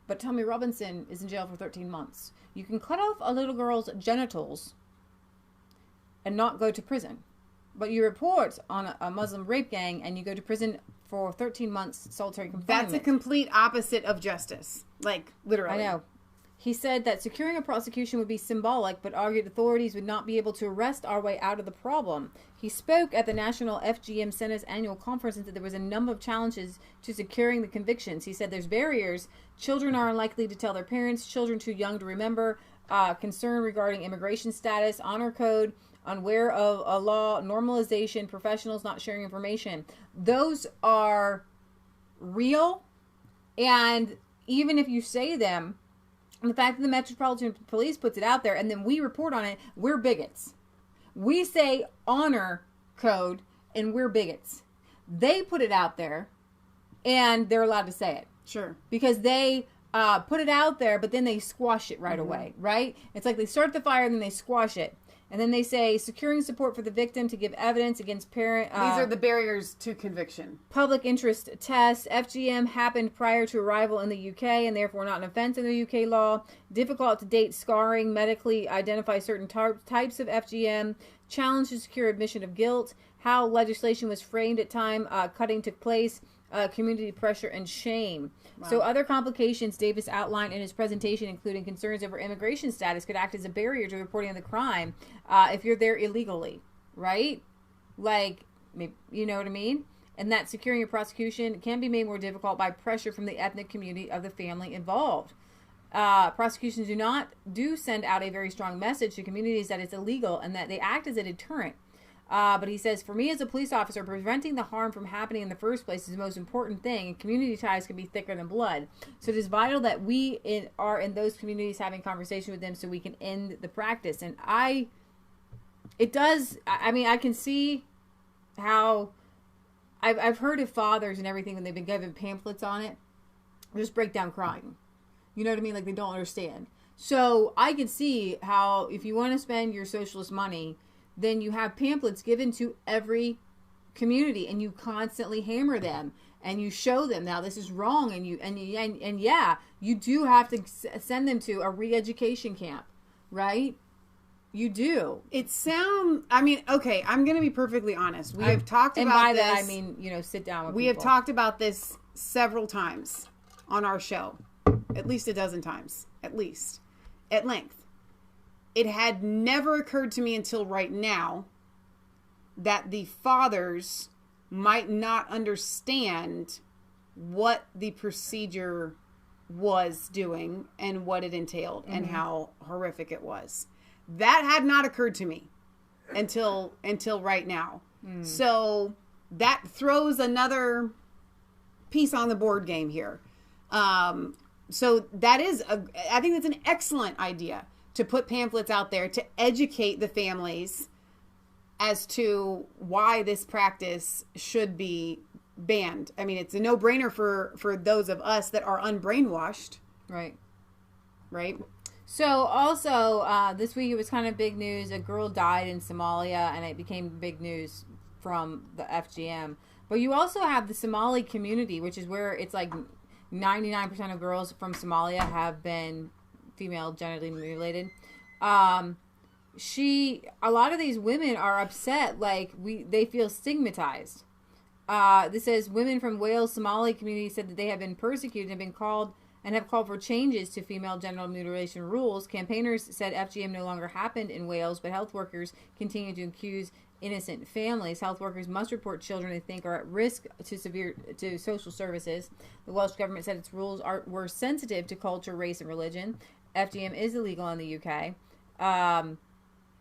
But Tommy Robinson is in jail for 13 months. You can cut off a little girl's genitals and not go to prison. But you report on a Muslim rape gang and you go to prison for 13 months solitary confinement. That's a complete opposite of justice. Like, literally. I know. He said that securing a prosecution would be symbolic, but argued authorities would not be able to arrest our way out of the problem. He spoke at the National FGM Senate's annual conference and said there was a number of challenges to securing the convictions. He said there's barriers. Children are unlikely to tell their parents, children too young to remember, concern regarding immigration status, honor code, unaware of a law, normalization, professionals not sharing information. Those are real, and even if you say them, the fact that the Metropolitan Police puts it out there and then we report on it, we're bigots. We say honor code and we're bigots. They put it out there and they're allowed to say it. Sure. Because they put it out there, but then they squash it right away, right? It's like they start the fire and then they squash it. And then they say securing support for the victim to give evidence against parent. These are the barriers to conviction. Public interest tests. FGM happened prior to arrival in the UK and therefore not an offense in the UK law. Difficult to date scarring. Medically identify certain types of FGM. Challenge to secure admission of guilt. How legislation was framed at time cutting took place. Community pressure and shame. Wow. So other complications Davis outlined in his presentation, including concerns over immigration status, could act as a barrier to reporting of the crime if you're there illegally, right? Like, you know what I mean? And that securing a prosecution can be made more difficult by pressure from the ethnic community of the family involved. Prosecutions do send out a very strong message to communities that it's illegal and that they act as a deterrent. But he says, for me as a police officer, preventing the harm from happening in the first place is the most important thing, and community ties can be thicker than blood. So it is vital that we are in those communities having conversation with them so we can end the practice. And I can see how I've heard of fathers and everything when they've been given pamphlets on it, just break down crying. You know what I mean? Like they don't understand. So I can see how if you want to spend your socialist money, then you have pamphlets given to every community and you constantly hammer them and you show them now this is wrong and you do have to send them to a re-education camp, right? You do. Okay, I'm going to be perfectly honest. We have talked about this. And by that, I mean, sit down with people. We have talked about this several times on our show. At least a dozen times. At least. At length. It had never occurred to me until right now that the fathers might not understand what the procedure was doing and what it entailed and how horrific it was. That had not occurred to me until right now. So that throws another piece on the board game here. So that is, I think that's an excellent idea to put pamphlets out there to educate the families as to why this practice should be banned. I mean, it's a no-brainer for those of us that are unbrainwashed. Right. Right? So also, this week it was kind of big news. A girl died in Somalia, and it became big news from the FGM. But you also have the Somali community, which is where it's like 99% of girls from Somalia have been female genitally mutilated. A lot of these women are upset, they feel stigmatized. This says women from Wales Somali community said that they have been persecuted and have called for changes to female genital mutilation rules. Campaigners said FGM no longer happened in Wales, but health workers continue to accuse innocent families. Health workers must report children they think are at risk to social services. The Welsh government said its rules were sensitive to culture, race, and religion. FGM is illegal in the UK.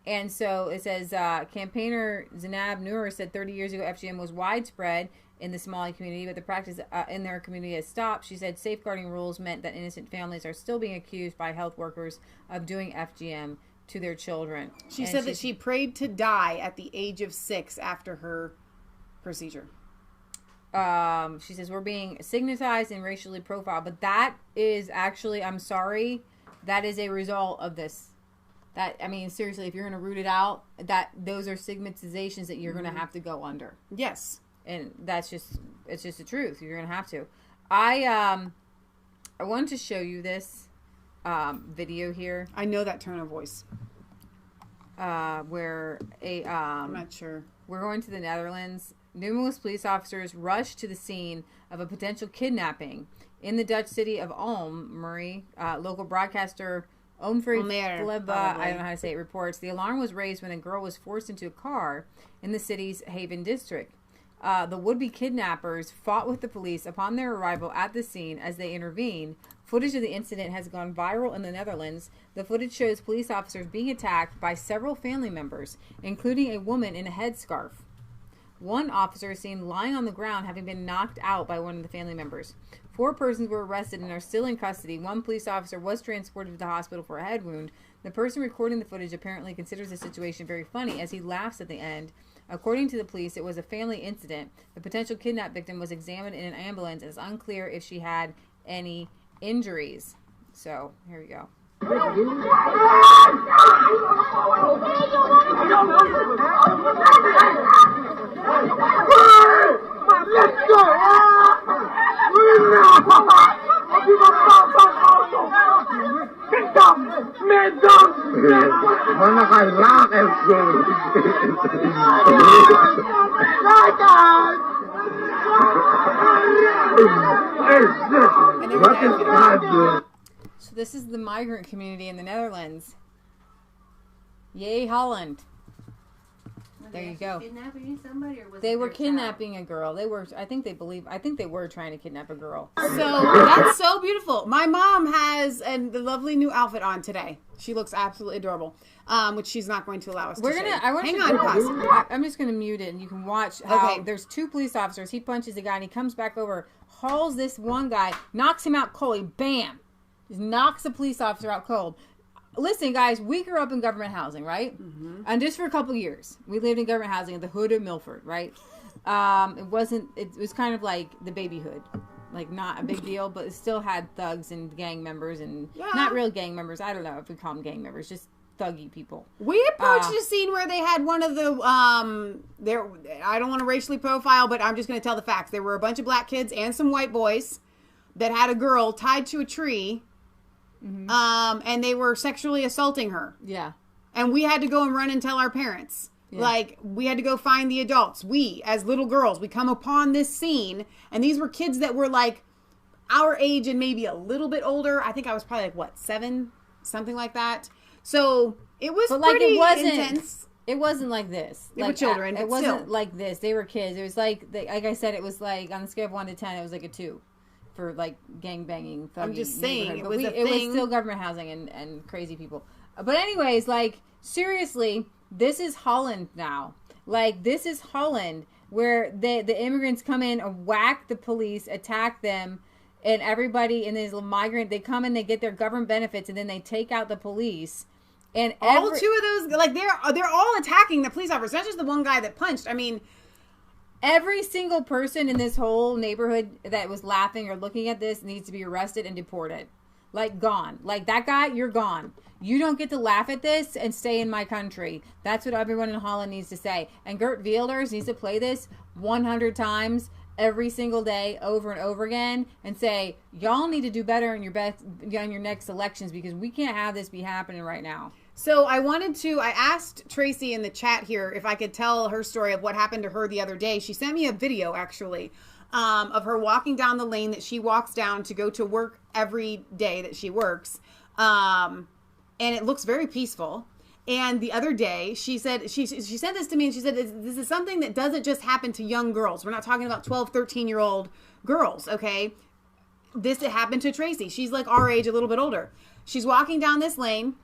And so it says, campaigner Zainab Noor said 30 years ago FGM was widespread in the Somali community, but the practice in their community has stopped. She said safeguarding rules meant that innocent families are still being accused by health workers of doing FGM to their children. She said that she prayed to die at the age of 6 after her procedure. She says we're being stigmatized and racially profiled, but that is actually, I'm sorry, that is a result of this. Seriously, if you're going to root it out, those are stigmatizations that you're going to have to go under. Yes. And it's just the truth. You're going to have to. I wanted to show you this video here. I know that tone of voice. Where I'm not sure. We're going to the Netherlands. Numerous police officers rushed to the scene of a potential kidnapping in the Dutch city of Ulm, Marie. Local broadcaster Omfrey Fleba, I don't know how to say it, reports the alarm was raised when a girl was forced into a car in the city's Haven district. The would-be kidnappers fought with the police upon their arrival at the scene as they intervened. Footage of the incident has gone viral in the Netherlands. The footage shows police officers being attacked by several family members, including a woman in a headscarf. One officer is seen lying on the ground, having been knocked out by one of the family members. 4 persons were arrested and are still in custody. One police officer was transported to the hospital for a head wound. The person recording the footage apparently considers the situation very funny as he laughs at the end. According to the police, it was a family incident. The potential kidnap victim was examined in an ambulance. It's unclear if she had any injuries. So, here we go. So this is the migrant community in the Netherlands. Yay, Holland. There you go. Kidnapping somebody, or was They it were their kidnapping a girl. I think they were trying to kidnap a girl. So that's so beautiful. My mom has a lovely new outfit on today. She looks absolutely adorable, which she's not going to allow us to shave. Hang on, pause. I'm just going to mute it, and you can watch how Okay. there's 2 police officers. He punches a guy, and he comes back over, hauls this one guy, knocks him out cold. Bam! Just knocks the police officer out cold. Listen, guys, we grew up in government housing, right? Mm-hmm. And just for a couple years, we lived in government housing at the hood of Milford, right? It was kind of like the baby hood. Like, not a big deal, but it still had thugs and gang members and not real gang members. I don't know if we call them gang members, just thuggy people. We approached a scene where they had one of the, I don't want to racially profile, but I'm just going to tell the facts. There were a bunch of black kids and some white boys that had a girl tied to a tree. Mm-hmm. And they were sexually assaulting her. Yeah. And we had to go and run and tell our parents. Yeah. Like, we had to go find the adults. We, as little girls, we come upon this scene, and these were kids that were, like, our age and maybe a little bit older. I think I was probably, like, 7? Something like that. So, it was pretty intense. It wasn't like this. They were children, It wasn't like this. They were kids. It was like I said, it was like, on the scale of 1 to 10, it was like a 2. For like gang banging, I'm just saying it was still government housing and crazy people. But anyways, like seriously, this is Holland now. Like this is Holland where the immigrants come in and whack the police, attack them, and everybody in this migrant they come in, they get their government benefits, and then they take out the police. And all 2 of those, like they're all attacking the police officers, not just the one guy that punched. I mean. Every single person in this whole neighborhood that was laughing or looking at this needs to be arrested and deported. Like, gone. Like, that guy, you're gone. You don't get to laugh at this and stay in my country. That's what everyone in Holland needs to say. And Geert Wilders needs to play this 100 times every single day over and over again and say, y'all need to do better in your next elections because we can't have this be happening right now. So I asked Tracy in the chat here if I could tell her story of what happened to her the other day. She sent me a video, actually, of her walking down the lane that she walks down to go to work every day that she works. And it looks very peaceful. And the other day, she said, she sent this to me, and she said, this is something that doesn't just happen to young girls. We're not talking about 12, 13-year-old girls, okay? It happened to Tracy. She's like our age, a little bit older. She's walking down this lane.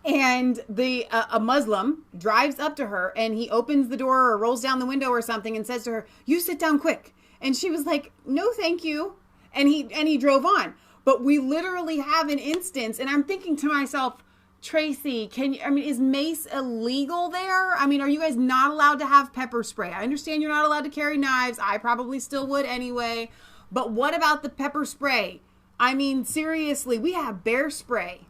And a Muslim drives up to her, and he opens the door or rolls down the window or something and says to her, "You sit down quick." And she was like, "No, thank you." And he drove on. But we literally have an instance, and I'm thinking to myself, Tracy, is mace illegal there? I mean, are you guys not allowed to have pepper spray? I understand you're not allowed to carry knives. I probably still would anyway. But what about the pepper spray? I mean, seriously, we have bear spray.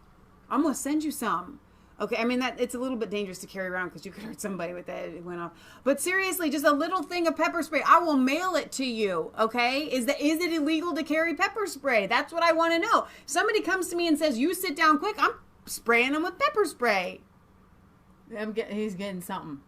I'm going to send you some. Okay, I mean, it's a little bit dangerous to carry around because you could hurt somebody with that. It went off. But seriously, just a little thing of pepper spray. I will mail it to you, okay? Is it illegal to carry pepper spray? That's what I want to know. Somebody comes to me and says, "You sit down quick." I'm spraying them with pepper spray. He's getting something.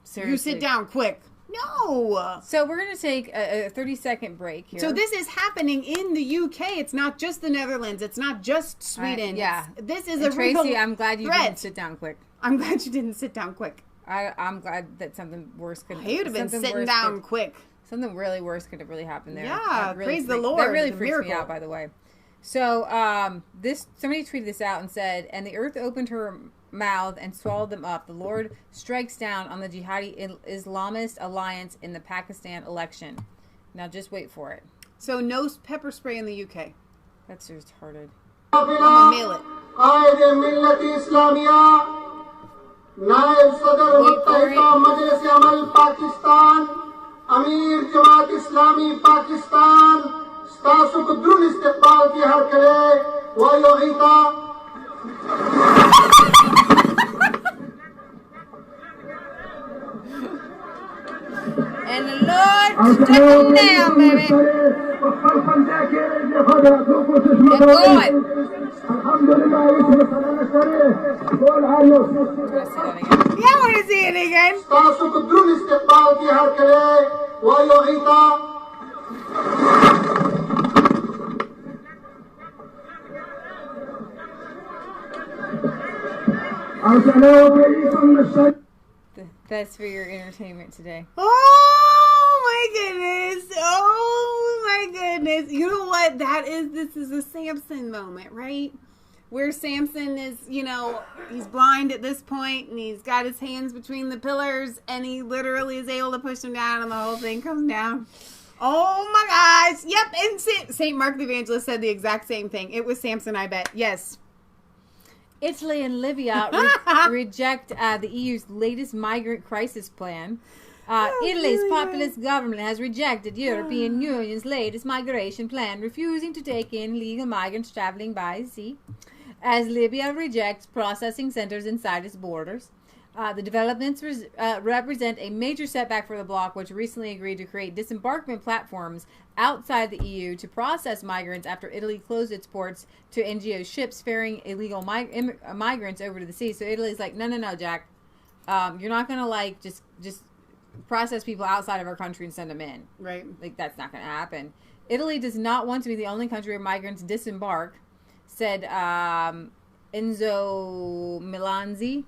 Seriously. You sit down quick. No. So we're going to take a 30-second break here. So this is happening in the UK. It's not just the Netherlands. It's not just Sweden. Yeah. This is and a Tracy, real I'm glad you threat. didn't sit down quick. I'm glad you didn't sit down quick. I'm glad that something worse could have You'd have been sitting down quick. Something really worse could have really happened there. Yeah, really praise the Lord. That really It's a freaks me miracle. out, by the way. So somebody tweeted this out and said, "And the earth opened her mouth and swallowed them up. The Lord strikes down on the jihadi Islamist alliance in the Pakistan election." Now just wait for it. So no pepper spray in the UK. That's retarded. I'm gonna mail it. नायब सदर मुत्तहिदा मजलिस अमल पाकिस्तान अमीर जमात इस्लामी पाकिस्तान स्तासुक द्रुन इस्तिकबाल की हर करे वायोगीता And the Lord struck him down, baby. Get going. Yeah, I want to see it again. स्तासुक द्रुन इस्तिकबाल की हर करे वायोगीता That's for your entertainment today. Oh my goodness. Oh my goodness. You know what that is? This is a Samson moment, right? Where Samson is, he's blind at this point and he's got his hands between the pillars and he literally is able to push them down and the whole thing comes down. Oh my gosh. Yep. And St. Mark the Evangelist said the exact same thing. It was Samson, I bet. Yes. Italy and Libya reject the EU's latest migrant crisis plan. Italy's populist government has rejected European Union's latest migration plan, refusing to take in legal migrants traveling by sea, as Libya rejects processing centers inside its borders. The developments represent a major setback for the bloc, which recently agreed to create disembarkment platforms outside the EU to process migrants after Italy closed its ports to NGO ships ferrying illegal migrants over to the sea. So Italy's like, no, Jack, you're not gonna just process people outside of our country and send them in. Right. Like, that's not gonna happen. Italy does not want to be the only country where migrants disembark, said Enzo Milanzi.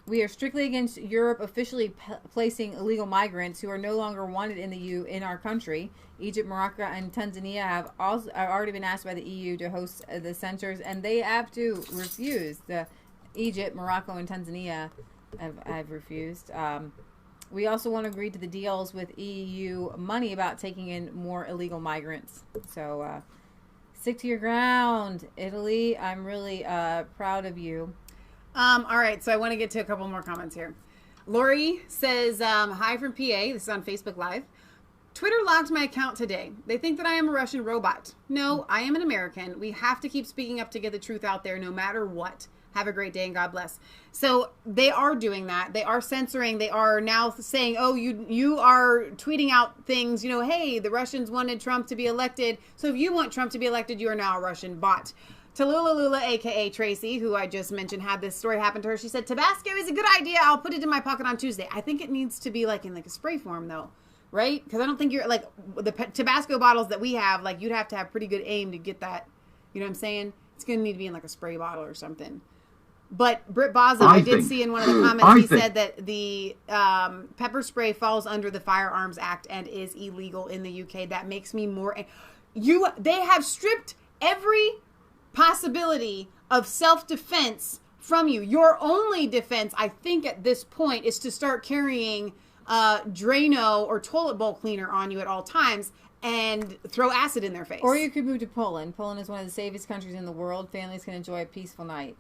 We are strictly against Europe officially placing illegal migrants who are no longer wanted in the EU in our country. Egypt, Morocco, and Tanzania have already been asked by the EU to host the centers, and they have to refuse. Egypt, Morocco, and Tanzania have refused. We also want to agree to the deals with EU money about taking in more illegal migrants. So stick to your ground, Italy. I'm really proud of you. All right, so I want to get to a couple more comments here. Lori says, hi from PA. This is on Facebook Live. Twitter locked my account today. They think that I am a Russian robot. No, I am an American. We have to keep speaking up to get the truth out there no matter what. Have a great day and God bless. So they are doing that. They are censoring. They are now saying, oh, you are tweeting out things, hey, the Russians wanted Trump to be elected. So if you want Trump to be elected, you are now a Russian bot. Tallulah Lula, a.k.a. Tracy, who I just mentioned, had this story happen to her. She said, Tabasco is a good idea. I'll put it in my pocket on Tuesday. I think it needs to be in a spray form, though, right? Because I don't think you're, the Tabasco bottles that we have, you'd have to have pretty good aim to get that. You know what I'm saying? It's going to need to be in, a spray bottle or something. But Britt Bosma, I did see in one of the comments, he said that the pepper spray falls under the Firearms Act and is illegal in the UK. That makes me more... They have stripped every possibility of self-defense from you. Your only defense, I think, at this point is to start carrying Drano or toilet bowl cleaner on you at all times and throw acid in their face. Or you could move to Poland. Poland is one of the safest countries in the world. Families can enjoy a peaceful night.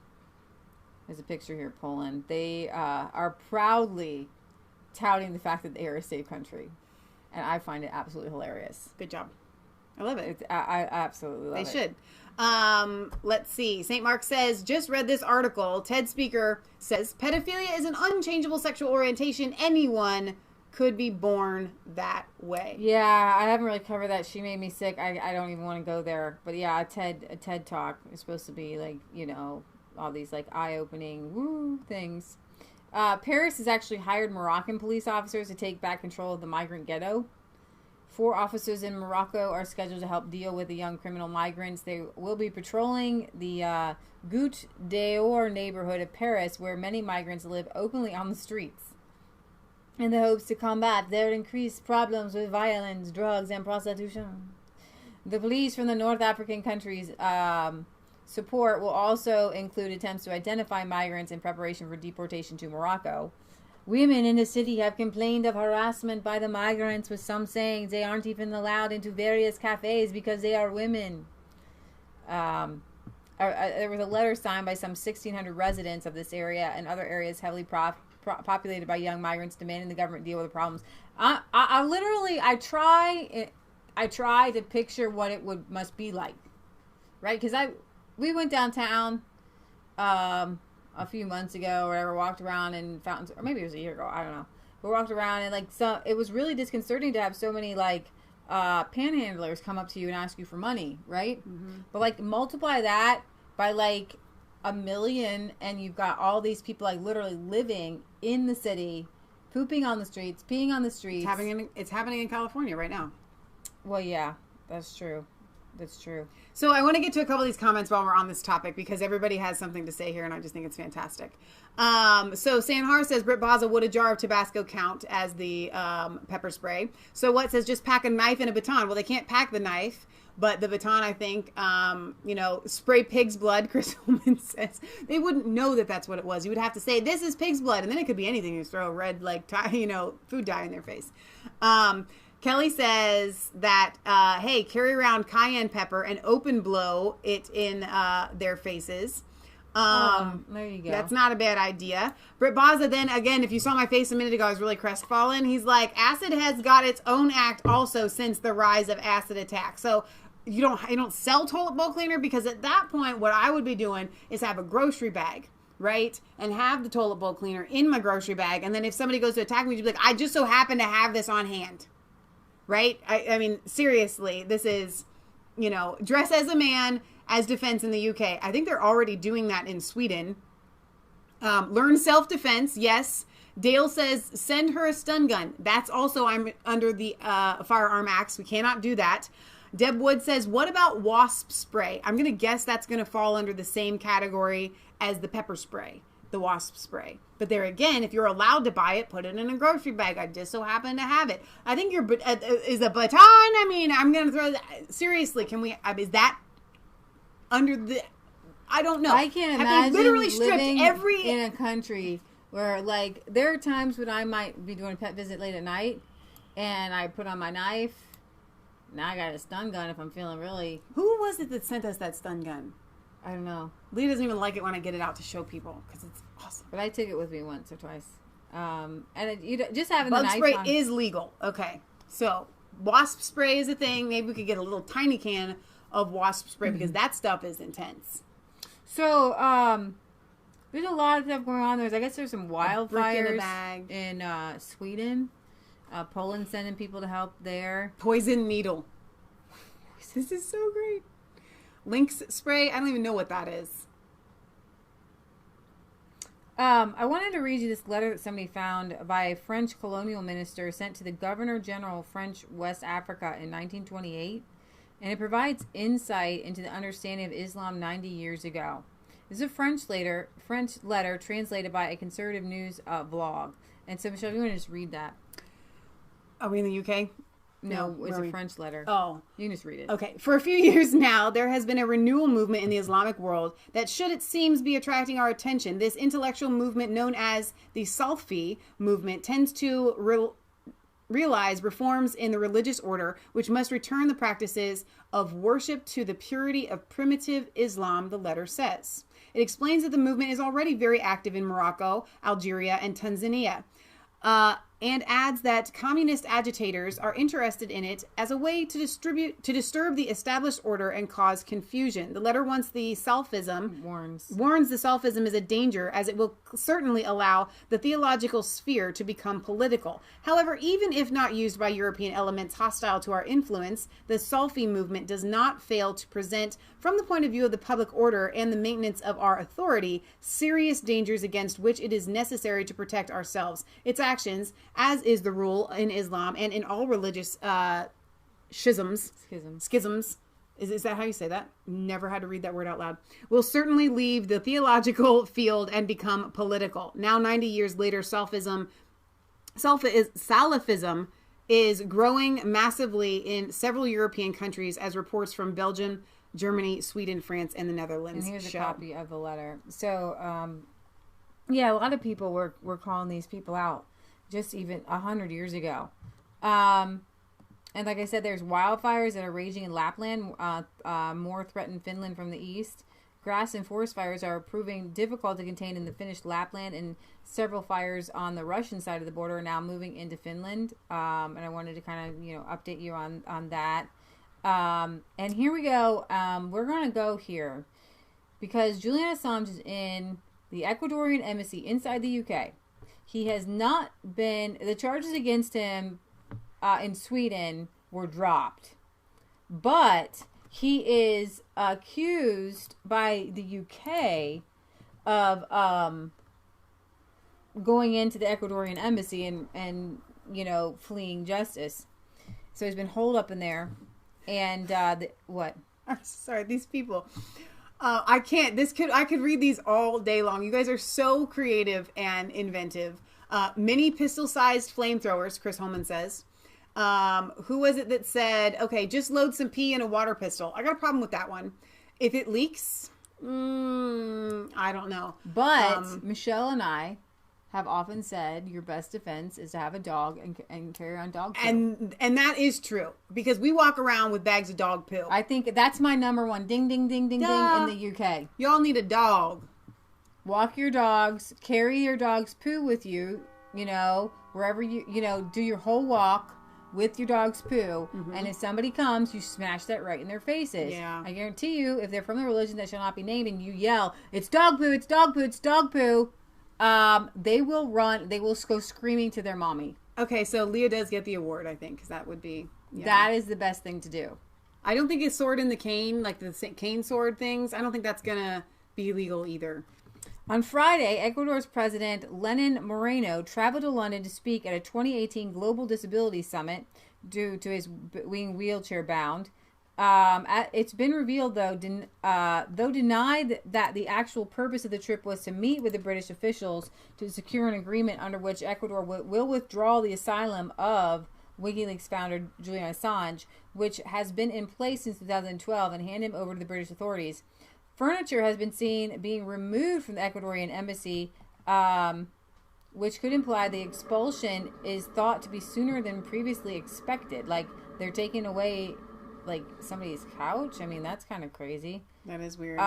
There's a picture here of Poland. They are proudly touting the fact that they are a safe country. And I find it absolutely hilarious. Good job. I love it. I absolutely love it. They should. Let's see. St. Mark says, just read this article. TED speaker says, pedophilia is an unchangeable sexual orientation. Anyone could be born that way. Yeah, I haven't really covered that. She made me sick. I don't even want to go there. But yeah, a TED talk is supposed to be all these eye-opening woo things. Paris has actually hired Moroccan police officers to take back control of the migrant ghetto. 4 officers in Morocco are scheduled to help deal with the young criminal migrants. They will be patrolling the Goutte d'Or neighborhood of Paris, where many migrants live openly on the streets, in the hopes to combat their increased problems with violence, drugs, and prostitution. The police from the North African countries support will also include attempts to identify migrants in preparation for deportation to Morocco. Women in the city have complained of harassment by the migrants, with some saying they aren't even allowed into various cafes because they are women. There was a letter signed by some 1,600 residents of this area and other areas heavily populated by young migrants demanding the government deal with the problems. I try to picture what it must be like, right? Because we went downtown a few months ago or whatever, walked around in Fountains, or maybe it was a year ago, I don't know. We walked around and it was really disconcerting to have so many panhandlers come up to you and ask you for money, right? Mm-hmm. But multiply that by 1 million, and you've got all these people literally living in the city, pooping on the streets, peeing on the streets. It's happening in California right now. Well, yeah, that's true. That's true. So I want to get to a couple of these comments while we're on this topic, because everybody has something to say here, and I just think it's fantastic. So Sanhar says, Britt Baza, would a jar of Tabasco count as the pepper spray? So what says, just pack a knife and a baton? Well, they can't pack the knife, but the baton, I think, spray pig's blood. Chris Holman says they wouldn't know that that's what it was. You would have to say, this is pig's blood, and then it could be anything. You throw red, food dye in their face. Kelly says that, hey, carry around cayenne pepper and open blow it in their faces. There you go. That's not a bad idea. Britt Baza, then again, if you saw my face a minute ago, I was really crestfallen. He's like, acid has got its own act also since the rise of acid attack. So you don't sell toilet bowl cleaner, because at that point, what I would be doing is have a grocery bag, right? And have the toilet bowl cleaner in my grocery bag. And then if somebody goes to attack me, you'd be like, I just so happen to have this on hand. Right? I mean, seriously, this is, dress as a man as defense in the UK. I think they're already doing that in Sweden. Learn self-defense. Yes. Dale says, send her a stun gun. That's also, I'm under the Firearm Acts. We cannot do that. Deb Wood says, what about wasp spray? I'm going to guess that's going to fall under the same category as the pepper spray, the wasp spray. But there again, if you're allowed to buy it, put it in a grocery bag. I just so happen to have it. I think is a baton. I mean, I'm going to throw that. Seriously, is that under the, I don't know. I can't imagine literally stripped living in a country where there are times when I might be doing a pet visit late at night and I put on my knife. Now I got a stun gun if I'm feeling really. Who was it that sent us that stun gun? I don't know. Lee doesn't even like it when I get it out to show people, because it's awesome. But I took it with me once or twice. Just having bug the knife spray on. is legal. Okay, so wasp spray is a thing. Maybe we could get a little tiny can of wasp spray, because that stuff is intense. So there's a lot of stuff going on. I guess there's some wildfires in Sweden. Poland sending people to help there. Poison needle. This is so great. Lynx spray. I don't even know what that is. I wanted to read you this letter that somebody found by a French colonial minister sent to the Governor General of French West Africa in 1928, and it provides insight into the understanding of Islam 90 years ago. This is a French letter translated by a conservative news blog. And so, Michelle, you want to just read that? Are we in the UK? No, it's a French letter. Oh. You can just read it. Okay. For a few years now, there has been a renewal movement in the Islamic world that should, it seems, be attracting our attention. This intellectual movement, known as the Salfi movement, tends to realize reforms in the religious order, which must return the practices of worship to the purity of primitive Islam, the letter says. It explains that the movement is already very active in Morocco, Algeria, and Tanzania. and adds that communist agitators are interested in it as a way to disturb the established order and cause confusion. The letter warns the Salafism is a danger, as it will certainly allow the theological sphere to become political. However, even if not used by European elements hostile to our influence, the Salafi movement does not fail to present, from the point of view of the public order and the maintenance of our authority, serious dangers against which it is necessary to protect ourselves. Its actions, as is the rule in Islam and in all religious schisms. Is that how you say that? Never had to read that word out loud. Will certainly leave the theological field and become political. Now, 90 years later, Salafism is growing massively in several European countries, as reports from Belgium, Germany, Sweden, France, and the Netherlands. And here's a copy of the letter. So, a lot of people were calling these people out just even 100 years ago. And like I said, there's wildfires that are raging in Lapland. More threaten Finland from the east. Grass and forest fires are proving difficult to contain in the Finnish Lapland, and several fires on the Russian side of the border are now moving into Finland. And I wanted to kind of, update you on that. And here we go. We're going to go here because Julian Assange is in the Ecuadorian embassy inside the UK. He has not been, the charges against him in Sweden were dropped, but he is accused by the UK of going into the Ecuadorian embassy and fleeing justice. So he's been holed up in there. And what? Sorry, these people. I can't. I could read these all day long. You guys are so creative and inventive. Mini pistol-sized flamethrowers, Chris Holman says. Who was it that said, okay, just load some pee in a water pistol? I got a problem with that one. If it leaks, I don't know. But Michelle and I have often said your best defense is to have a dog and carry on dog poo. And that is true, because we walk around with bags of dog poo. I think that's my number one. Ding, ding, ding, ding, ding in the UK. Y'all need a dog. Walk your dogs. Carry your dog's poo with you, wherever you do your whole walk with your dog's poo. Mm-hmm. And if somebody comes, you smash that right in their faces. Yeah. I guarantee you, if they're from the religion that shall not be named and you yell, it's dog poo, it's dog poo, it's dog poo, they will run. They will go screaming to their mommy. Okay, so Leah does get the award, I think, because that would be... Yeah. That is the best thing to do. I don't think a sword in the cane, like the cane sword things, I don't think that's going to be legal either. On Friday, Ecuador's President Lenin Moreno traveled to London to speak at a 2018 Global Disability Summit due to his being wheelchair bound. It's been revealed, though denied that the actual purpose of the trip was to meet with the British officials to secure an agreement under which Ecuador will withdraw the asylum of WikiLeaks founder Julian Assange, which has been in place since 2012, and hand him over to the British authorities. Furniture has been seen being removed from the Ecuadorian embassy, which could imply the expulsion is thought to be sooner than previously expected. Like, they're taking away... like somebody's couch. I mean, that's kind of crazy. That is weird.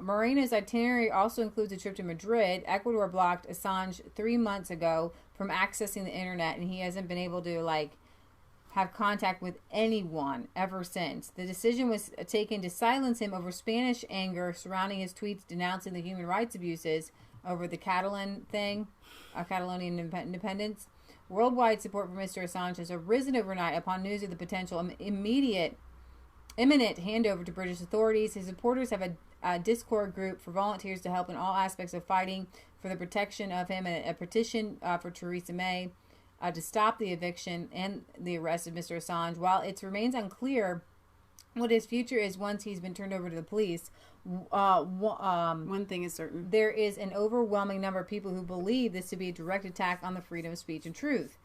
Moreno's itinerary also includes a trip to Madrid. Ecuador blocked Assange 3 months ago from accessing the internet, and he hasn't been able to have contact with anyone ever since. The decision was taken to silence him over Spanish anger surrounding his tweets denouncing the human rights abuses over the Catalonian independence. Worldwide support for Mr. Assange has arisen overnight upon news of the potential imminent handover to British authorities. His supporters have a Discord group for volunteers to help in all aspects of fighting for the protection of him, and a petition for Theresa May to stop the eviction and the arrest of Mr. Assange. While it remains unclear what his future is once he's been turned over to the police, one thing is certain. There is an overwhelming number of people who believe this to be a direct attack on the freedom of speech and truth.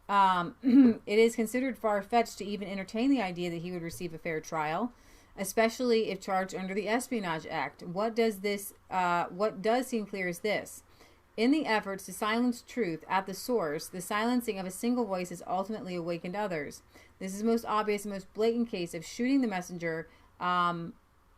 It is considered far-fetched to even entertain the idea that he would receive a fair trial, especially if charged under the Espionage Act. What does seem clear is this. In the efforts to silence truth at the source, the silencing of a single voice has ultimately awakened others. This is the most obvious and most blatant case of shooting the messenger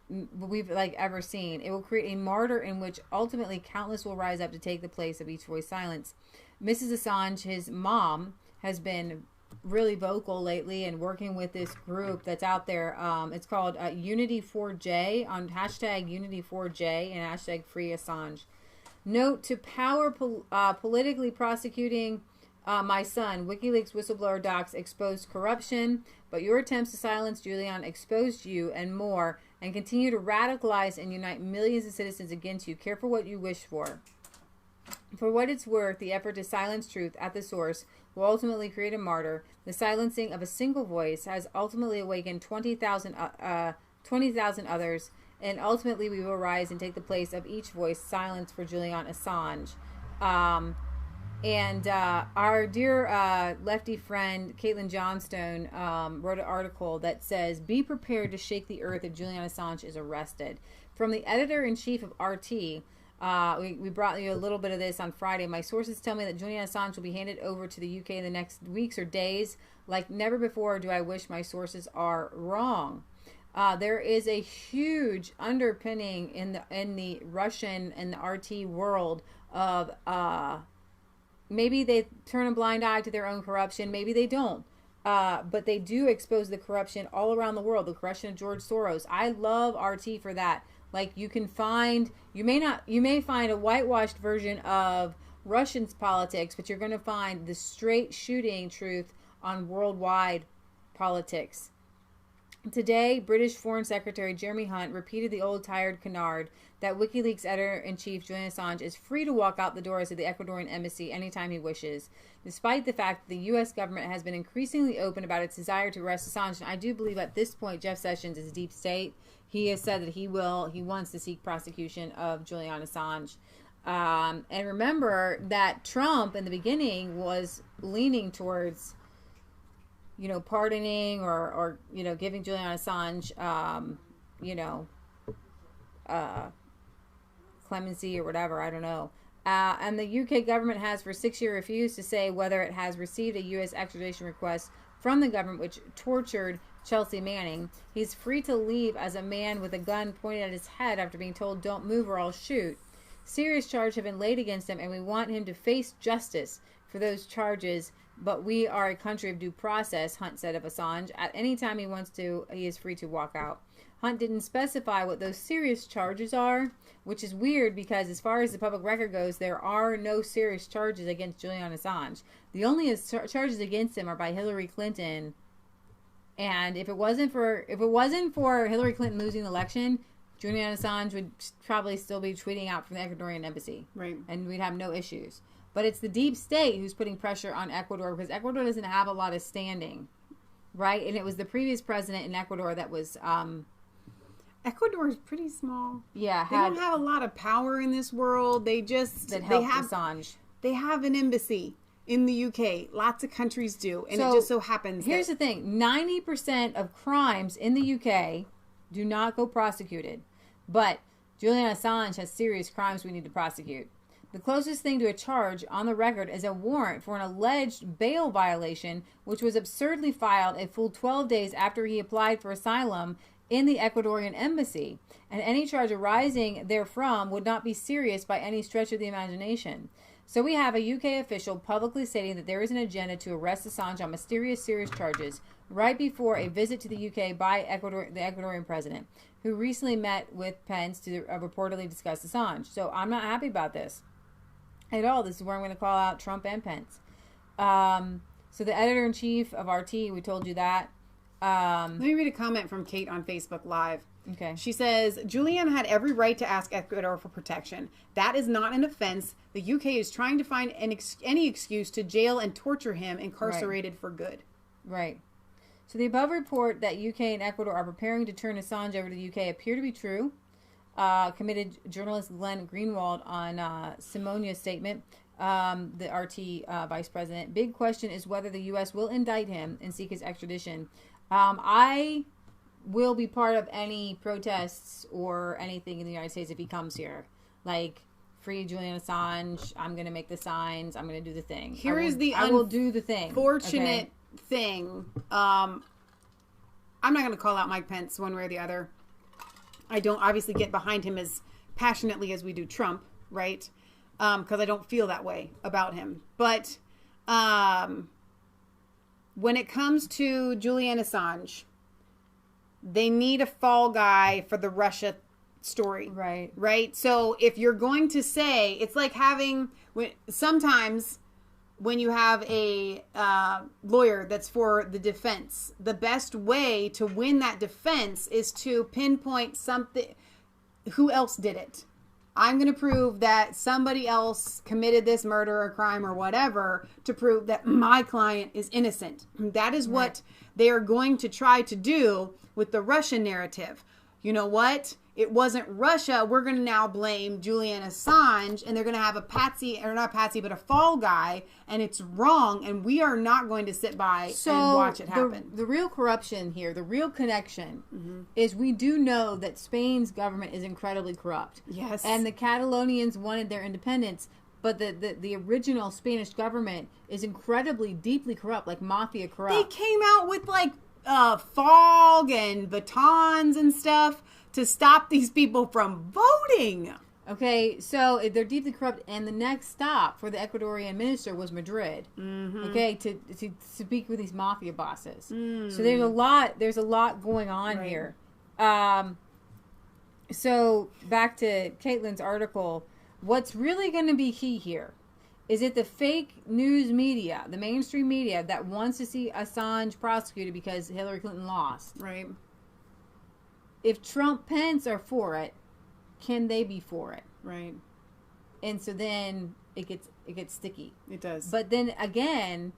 we've ever seen. It will create a martyr in which ultimately countless will rise up to take the place of each voice silenced. Mrs. Assange, his mom, has been really vocal lately and working with this group that's out there. It's called Unity4J on hashtag Unity4J and hashtag Free Assange. Note to power politically prosecuting my son. WikiLeaks whistleblower docs exposed corruption, but your attempts to silence Julian exposed you and more, and continue to radicalize and unite millions of citizens against you. Careful what you wish for. For what it's worth, the effort to silence truth at the source will ultimately create a martyr. The silencing of a single voice has ultimately awakened 20,000 others, and ultimately we will rise and take the place of each voice silenced for Julian Assange. And our dear lefty friend Caitlin Johnstone wrote an article that says, "Be prepared to shake the earth if Julian Assange is arrested." From the editor-in-chief of RT, we brought you a little bit of this on Friday. My sources tell me that Julian Assange will be handed over to the UK in the next weeks or days. Like never before do I wish my sources are wrong. There is a huge underpinning in the Russian and the RT world of maybe they turn a blind eye to their own corruption, maybe they don't. But they do expose the corruption all around the world, the corruption of George Soros. I love RT for that. Like you may find a whitewashed version of Russians politics, but you're going to find the straight shooting truth on worldwide politics. Today, British Foreign Secretary Jeremy Hunt repeated the old tired canard that WikiLeaks editor-in-chief Julian Assange is free to walk out the doors of the Ecuadorian embassy anytime he wishes, despite the fact that the U.S. government has been increasingly open about its desire to arrest Assange. And I do believe at this point Jeff Sessions is deep state. He has said that he wants to seek prosecution of Julian Assange. And remember that Trump in the beginning was leaning towards, pardoning or giving Julian Assange, clemency or whatever, I don't know. And the UK government has for 6 years refused to say whether it has received a U.S. extradition request from the government which tortured Chelsea Manning. He's free to leave as a man with a gun pointed at his head after being told, "Don't move or I'll shoot." Serious charges have been laid against him, and we want him to face justice for those charges, but we are a country of due process, Hunt said of Assange. At any time he wants to, he is free to walk out. Hunt didn't specify what those serious charges are, which is weird because as far as the public record goes, there are no serious charges against Julian Assange. The only charges against him are by Hillary Clinton. And if it wasn't for Hillary Clinton losing the election, Julian Assange would probably still be tweeting out from the Ecuadorian embassy. Right. And we'd have no issues. But it's the deep state who's putting pressure on Ecuador because Ecuador doesn't have a lot of standing. Right? And it was the previous president in Ecuador that was... Ecuador is pretty small. Yeah. They don't have a lot of power in this world. They have Assange. They have an embassy in the UK. Lots of countries do. And it just so happens here's the thing. 90% of crimes in the UK do not go prosecuted. But Julian Assange has serious crimes we need to prosecute. The closest thing to a charge on the record is a warrant for an alleged bail violation, which was absurdly filed a full 12 days after he applied for asylum in the Ecuadorian embassy. And any charge arising therefrom would not be serious by any stretch of the imagination. So we have a UK official publicly stating that there is an agenda to arrest Assange on mysterious serious charges right before a visit to the UK by the Ecuadorian president, who recently met with Pence to reportedly discuss Assange. So I'm not happy about this at all. This is where I'm going to call out Trump and Pence. So the editor-in-chief of RT, we told you that. Let me read a comment from Kate on Facebook Live. Okay. She says, Julian had every right to ask Ecuador for protection. That is not an offense. The UK is trying to find any excuse to jail and torture him incarcerated for good. Right. So the above report that UK and Ecuador are preparing to turn Assange over to the UK appear to be true. Committed journalist Glenn Greenwald on Simonia's statement, the RT vice president. Big question is whether the U.S. will indict him and seek his extradition. I will be part of any protests or anything in the United States if he comes here. Like, free Julian Assange, I'm going to make the signs, I'm going to do the thing. I will do the thing. Fortunate thing. I'm not going to call out Mike Pence one way or the other. I don't obviously get behind him as passionately as we do Trump, right? because I don't feel that way about him. But when it comes to Julian Assange, they need a fall guy for the Russia story. Right? So if you're going to say, it's like sometimes when you have a lawyer that's for the defense, the best way to win that defense is to pinpoint something. Who else did it? I'm going to prove that somebody else committed this murder or crime or whatever to prove that my client is innocent. That is what they are going to try to do with the Russian narrative. You know what? It wasn't Russia. We're going to now blame Julian Assange, and they're going to have a a fall guy, and it's wrong, and we are not going to sit by and watch it happen. The real corruption here, the real connection, is we do know that Spain's government is incredibly corrupt. Yes. And the Catalonians wanted their independence, but the original Spanish government is incredibly, deeply corrupt, like mafia corrupt. They came out with, like, fog and batons and stuff to stop these people from voting. Okay, so they're deeply corrupt, and the next stop for the Ecuadorian minister was Madrid. Okay, to speak with these mafia bosses. So there's a lot going on here. So back to Caitlin's article, what's really going to be key here is it the fake news media, the mainstream media that wants to see Assange prosecuted because Hillary Clinton lost. Right. If Trump Pence are for it, can they be for it? Right. And so then it gets sticky. It does. But then again,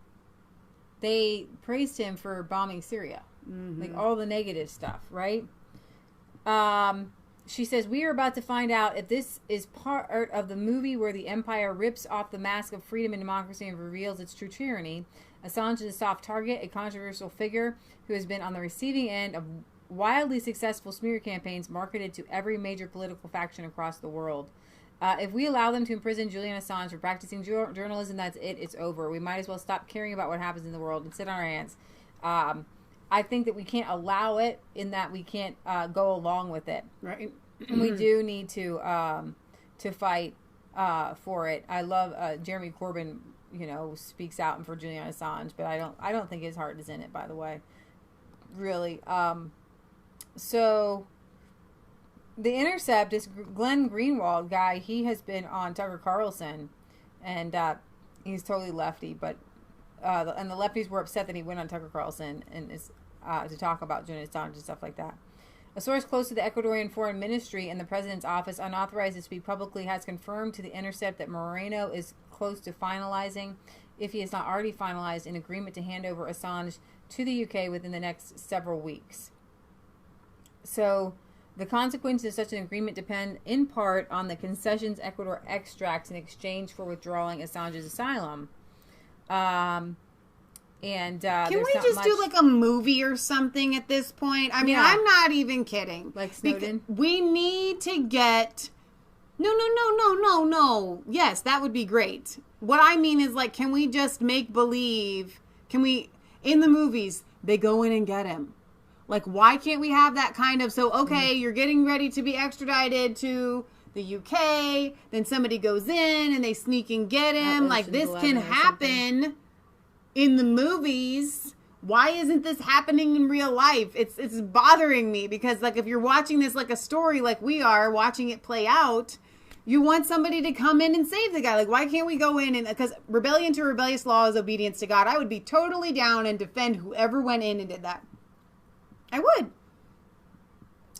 they praised him for bombing Syria. Like all the negative stuff, right? She says, we are about to find out if this is part of the movie where the empire rips off the mask of freedom and democracy and reveals its true tyranny. Assange is a soft target, a controversial figure who has been on the receiving end of wildly successful smear campaigns marketed to every major political faction across the world. If we allow them to imprison Julian Assange for practicing journalism, that's it. It's over. We might as well stop caring about what happens in the world and sit on our hands. I think that we can't allow it in that we can't go along with it. Right. And we do need to fight for it. I love Jeremy Corbyn, speaks out for Julian Assange, but I don't think his heart is in it, by the way. Really. So The Intercept, this Glenn Greenwald guy, he has been on Tucker Carlson, and he's totally lefty, but and the lefties were upset that he went on Tucker Carlson and is to talk about Julian Assange and stuff like that. A source close to the Ecuadorian Foreign Ministry and the President's office, unauthorized to speak publicly, has confirmed to The Intercept that Moreno is close to finalizing, if he has not already finalized, an agreement to hand over Assange to the UK within the next several weeks. So the consequences of such an agreement depend in part on the concessions Ecuador extracts in exchange for withdrawing Assange's asylum. Can we just do like a movie or something at this point? I mean, yeah. I'm not even kidding. Like Snowden? We need to get... No. Yes, that would be great. What I mean is, like, can we just make believe... In the movies, they go in and get him. Like, why can't we have that kind of... So, okay, you're getting ready to be extradited to the UK, then somebody goes in and they sneak and get him. Like, this can happen in the movies. Why isn't this happening in real life? It's bothering me because, like, if you're watching this like a story like we are, watching it play out, you want somebody to come in and save the guy. Like, why can't we go in and... Because rebellion to rebellious law is obedience to God. I would be totally down and defend whoever went in and did that. I would.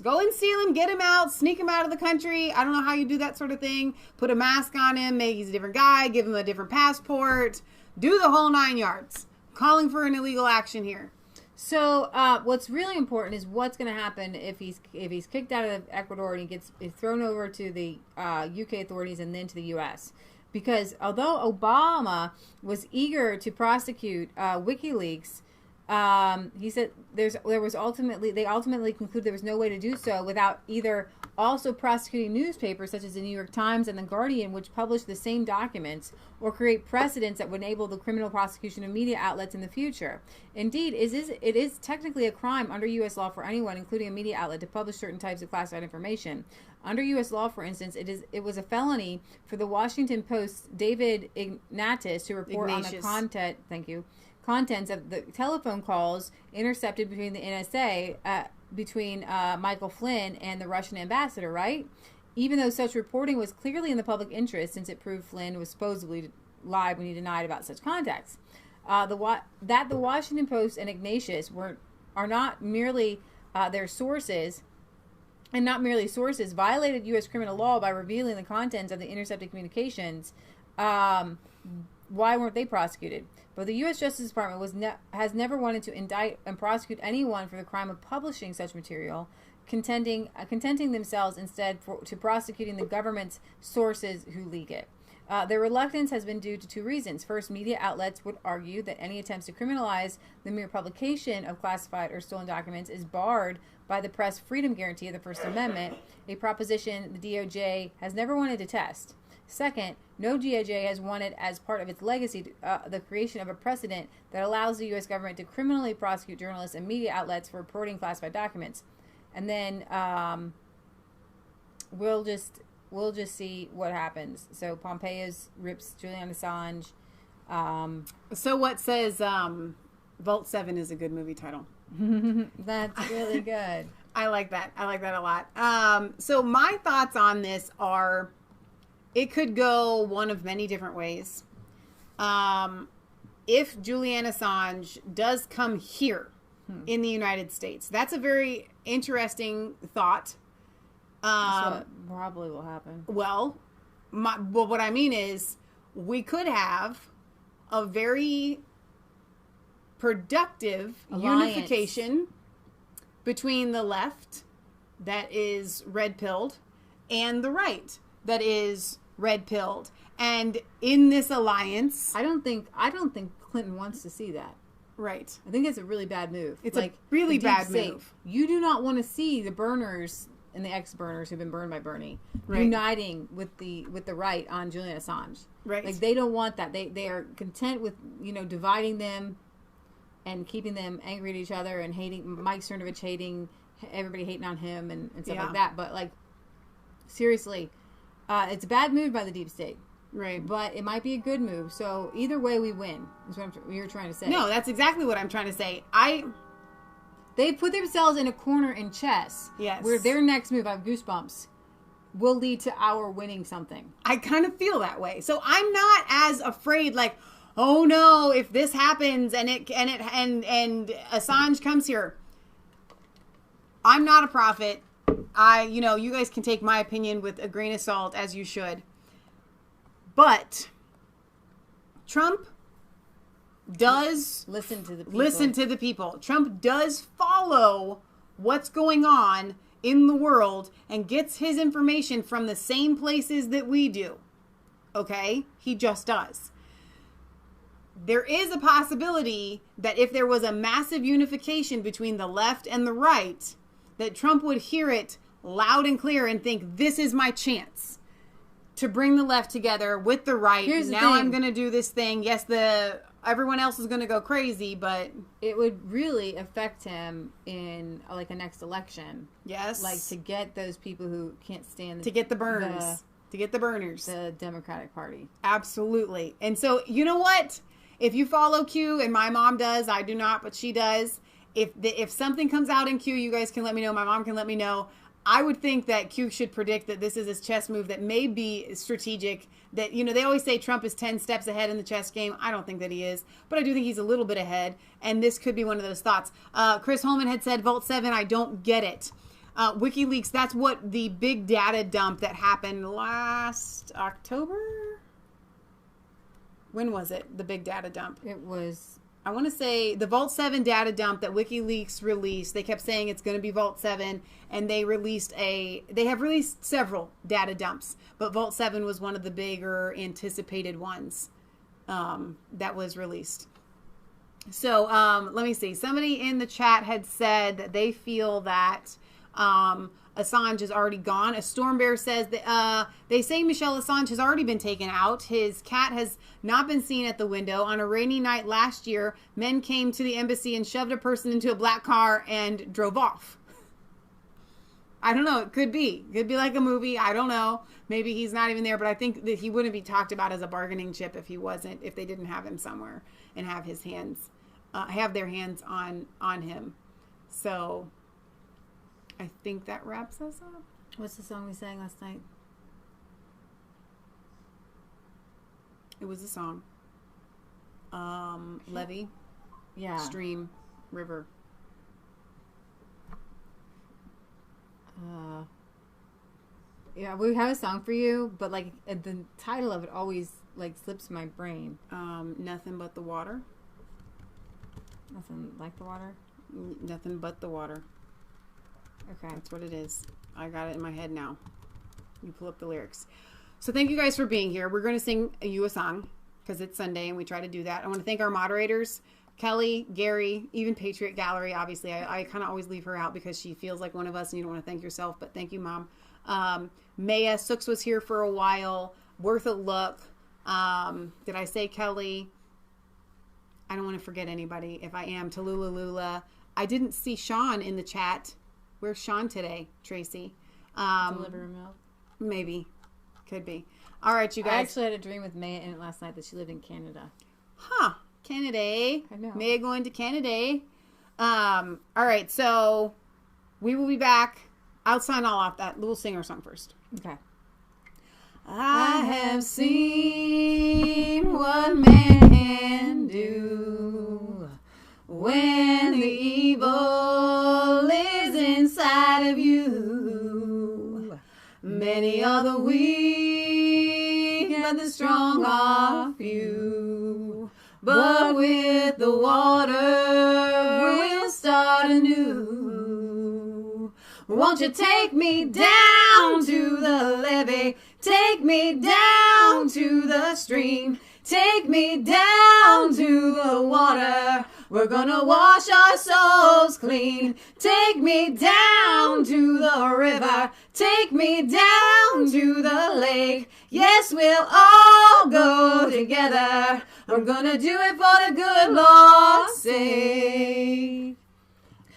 Go and steal him, get him out, sneak him out of the country. I don't know how you do that sort of thing. Put a mask on him, make he's a different guy, give him a different passport. Do the whole 9 yards. Calling for an illegal action here. So what's really important is what's going to happen if he's kicked out of Ecuador and he gets thrown over to the UK authorities and then to the US. Because although Obama was eager to prosecute WikiLeaks, he said they ultimately concluded there was no way to do so without either also prosecuting newspapers such as the New York Times and the Guardian, which publish the same documents, or create precedents that would enable the criminal prosecution of media outlets in the future. Indeed, it is technically a crime under U.S. law for anyone, including a media outlet, to publish certain types of classified information. Under U.S. law, for instance, it was a felony for the Washington Post's David Ignatius to report on the contents of the telephone calls intercepted between the NSA, between Michael Flynn and the Russian ambassador, right? Even though such reporting was clearly in the public interest, since it proved Flynn was supposedly lied when he denied about such contacts. The Washington Post and Ignatius are not merely their sources, and not merely sources, violated U.S. criminal law by revealing the contents of the intercepted communications. Why weren't they prosecuted? But the U.S. Justice Department has never wanted to indict and prosecute anyone for the crime of publishing such material, contenting themselves instead to prosecuting the government's sources who leak it. Their reluctance has been due to two reasons. First, media outlets would argue that any attempts to criminalize the mere publication of classified or stolen documents is barred by the press freedom guarantee of the First Amendment, a proposition the DOJ has never wanted to test. Second, no DOJ has wanted, as part of its legacy, the creation of a precedent that allows the U.S. government to criminally prosecute journalists and media outlets for reporting classified documents. And then we'll just see what happens. So Pompeo rips Julian Assange. So what says Vault 7 is a good movie title? That's really good. I like that. I like that a lot. So my thoughts on this are, it could go one of many different ways. If Julian Assange does come here in the United States, that's a very interesting thought. That's what probably will happen. Well, what I mean is, we could have a very productive unification between the left, that is red-pilled, and the right, that is red-pilled. And in this alliance, I don't think Clinton wants to see that. Right. I think it's a really bad move. It's like a really bad move. You do not want to see the burners and the ex-burners who've been burned by Bernie uniting with the right on Julian Assange. Right. Like, they don't want that. They are content with, dividing them and keeping them angry at each other and hating Mike Cernovich, everybody hating on him and stuff like that. But, like, seriously, it's a bad move by the deep state. Right. But it might be a good move. So either way, we win, is what you're trying to say. No, that's exactly what I'm trying to say. They put themselves in a corner in chess. Yes. Where their next move, I have goosebumps, will lead to our winning something. I kind of feel that way. So I'm not as afraid, like, oh no, if this happens and Assange comes here. I'm not a prophet. You guys can take my opinion with a grain of salt, as you should. But Trump does listen to the people. Trump does follow what's going on in the world and gets his information from the same places that we do. Okay? He just does. There is a possibility that if there was a massive unification between the left and the right, that Trump would hear it loud and clear and think, this is my chance to bring the left together with the right. Now I'm going to do this thing. Yes, everyone else is going to go crazy, but it would really affect him in like a next election. Yes, like to get those people who can't stand to get the burners, the Democratic Party. Absolutely. And so, you know what? If you follow Q, and my mom does, I do not, but she does. If something comes out in Q, you guys can let me know. My mom can let me know. I would think that Q should predict that this is a chess move that may be strategic. That, they always say Trump is 10 steps ahead in the chess game. I don't think that he is, but I do think he's a little bit ahead. And this could be one of those thoughts. Chris Holman had said, Vault 7, I don't get it. WikiLeaks, that's what the big data dump that happened last October? When was it? The big data dump. It was, I want to say, the Vault 7 data dump that WikiLeaks released. They kept saying it's going to be Vault 7, and they have released several data dumps, but Vault 7 was one of the bigger anticipated ones that was released. So let me see. Somebody in the chat had said that they feel that Assange is already gone. A storm bear says that they say Michel Assange has already been taken out. His cat has not been seen at the window. On a rainy night last year, men came to the embassy and shoved a person into a black car and drove off. I don't know. It could be. It could be like a movie. I don't know. Maybe he's not even there, but I think that he wouldn't be talked about as a bargaining chip if they didn't have him somewhere and have his hands, have their hands on him. So I think that wraps us up. What's the song we sang last night? It was a song. Levee. Yeah. Stream. River. Yeah, we have a song for you, but like the title of it always like slips my brain. Nothing but the water. Nothing like the water. Nothing but the water. Okay, that's what it is. I got it in my head now. You pull up the lyrics. So thank you guys for being here. We're going to sing you a song because it's Sunday and we try to do that. I want to thank our moderators, Kelly, Gary, even Patriot Gallery. Obviously, I kind of always leave her out because she feels like one of us and you don't want to thank yourself, but thank you, Mom. Maia, Sooks was here for a while. Worth a look. Did I say Kelly? I don't want to forget anybody. If I am, Tallulah Lula. I didn't see Sean in the chat. Where's Sean today, Tracy? Deliver milk. Maybe. Could be. All right, you guys. I actually had a dream with Maia in it last night that she lived in Canada. Huh. Canada. I know. Maia going to Canada. All right, so we will be back. I'll sign all off that. We'll sing our song first. Okay. I have seen what man can do when the evil is inside of you. Many are the weak and the strong are few, but with the water we'll start anew. Won't you take me down to the levee? Take me down to the stream. Take me down to the water. We're gonna wash our souls clean. Take me down to the river. Take me down to the lake. Yes, we'll all go together. We're gonna do it for the good Lord's sake.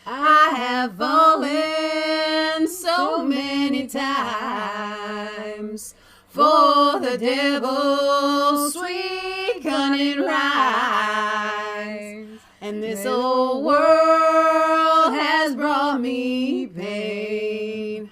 I have fallen so many times for the devil's sweet cunning rise, and this old world has brought me pain,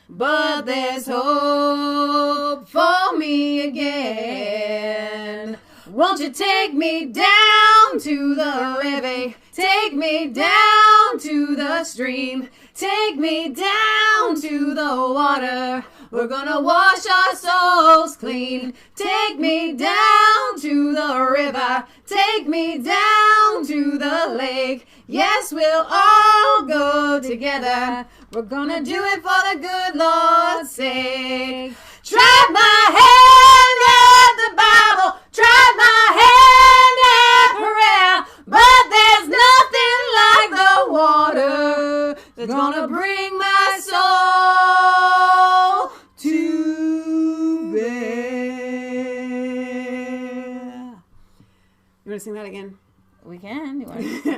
but there's hope for me again. Won't you take me down to the levee? Take me down to the stream. Take me down to the water. We're gonna wash our souls clean. Take me down to the river. Take me down to the lake. Yes, we'll all go together. We're gonna do it for the good Lord's sake. Try my hand at the Bible. Try my hand at prayer. But there's nothing like the water that's gonna bring my soul to bear. You want to sing that again? We can.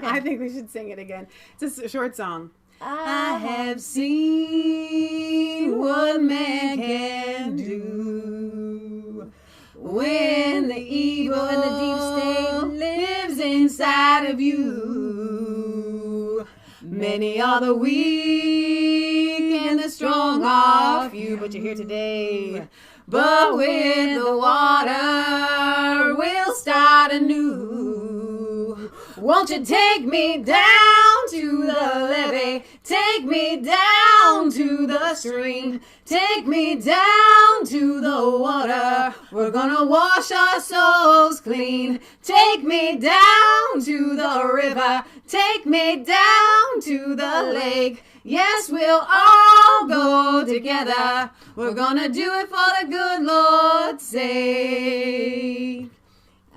I think we should sing it again. It's a short song. I have seen what man can do when the evil and the deep state lives inside of you. Many are the weak and the strong are few, but you're here today. But with the water, we'll start anew. Won't you take me down to the levee? Take me down to the stream. Take me down to the water. We're gonna wash our souls clean. Take me down to the river. Take me down to the lake. Yes, we'll all go together. We're gonna do it for the good Lord's sake.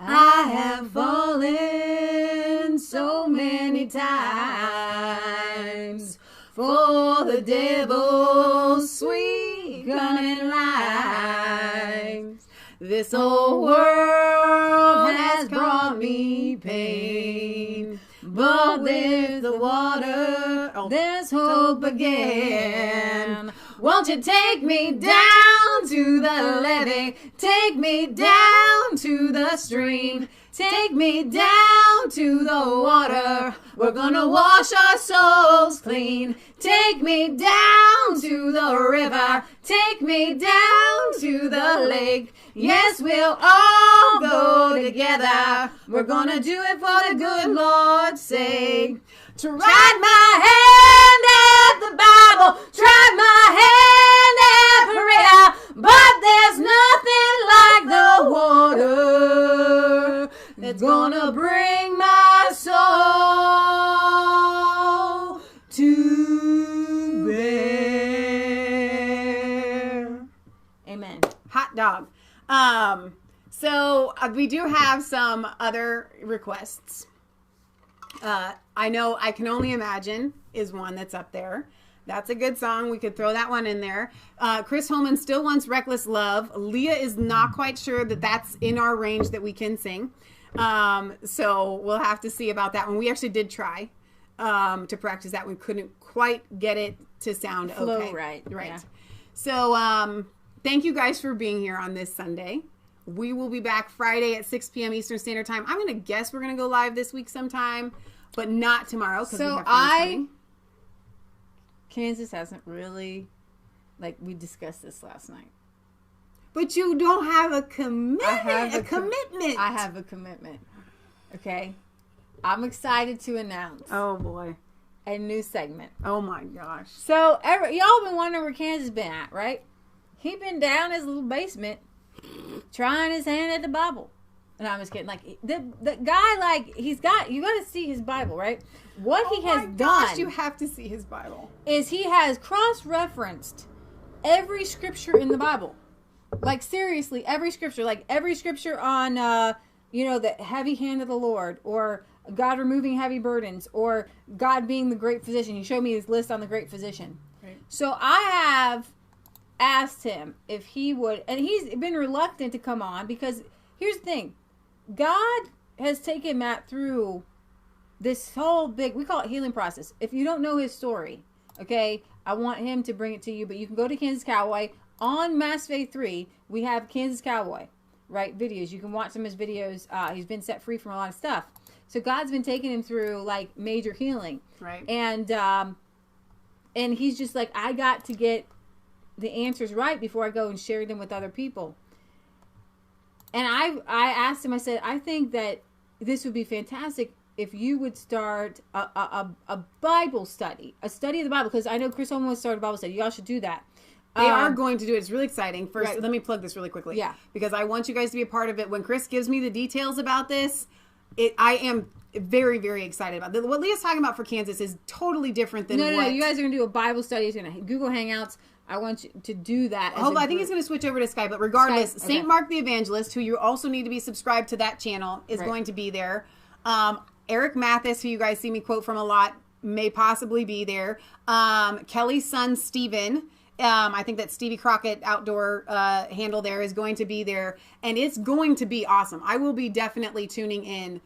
I have fallen so many times for the devil's sweet cunning lies. This old world has brought me pain, but with the water, there's hope again. Won't you take me down to the levee? Take me down to the stream. Take me down to the water. We're gonna wash our souls clean. Take me down to the river. Take me down to the lake. Yes, we'll all go together. We're gonna do it for the good Lord's sake. Tried my hand at the Bible, tried my hand at prayer, but there's nothing like the water that's gonna bring my soul to bear. Amen. Hot dog. So we do have some other requests. I know I Can Only Imagine is one that's up there. That's a good song. We could throw that one in there. Chris Holman still wants Reckless Love. Leah is not quite sure that that's in our range that we can sing. So we'll have to see about that one. We actually did try to practice that. We couldn't quite get it to sound Flow okay. right. Yeah. So thank you guys for being here on this Sunday. We will be back Friday at 6 p.m. Eastern Standard Time. I'm going to guess we're going to go live this week sometime, but not tomorrow. So Kansas hasn't really, we discussed this last night. But you don't have a commitment. I have a commitment. I have a commitment. Okay? I'm excited to announce. Oh, boy. A new segment. Oh, my gosh. So, y'all been wondering where Kansas been at, right? He been down his little basement trying his hand at the Bible. And I'm just kidding. The guy, you got to see his Bible, right? What he has done. You have to see his Bible. Is he has cross-referenced every scripture in the Bible. Seriously, every scripture. Every scripture on, the heavy hand of the Lord, or God removing heavy burdens, or God being the great physician. He showed me his list on the great physician. Right. So I have asked him if he would, and he's been reluctant to come on because here's the thing. God has taken Matt through this whole we call it healing process. If you don't know his story, okay, I want him to bring it to you, but you can go to Kansas Cowboy. On Mass Faith 3, we have Kansas Cowboy, right, videos. You can watch some of his videos. He's been set free from a lot of stuff. So God's been taking him through, major healing. Right. And he's just I got to get the answers right before I go and share them with other people. And I asked him, I said, I think that this would be fantastic if you would start a Bible study, a study of the Bible, because I know Chris Holman wants to start a Bible study. Y'all should do that. They are going to do it. It's really exciting. First, right. Let me plug this really quickly. Yeah. Because I want you guys to be a part of it. When Chris gives me the details about this, I am very, very excited about it. What Leah's talking about for Kansas is totally different than No, you guys are going to do a Bible study. It's going to Google Hangouts. I want you to do that. I think he's going to switch over to Skype. But regardless, Skype, okay. St. Mark the Evangelist, who you also need to be subscribed to that channel, is going to be there. Eric Mathis, who you guys see me quote from a lot, may possibly be there. Kelly's son, Steven. I think that Stevie Crockett outdoor handle there is going to be there, and it's going to be awesome. I will be definitely tuning in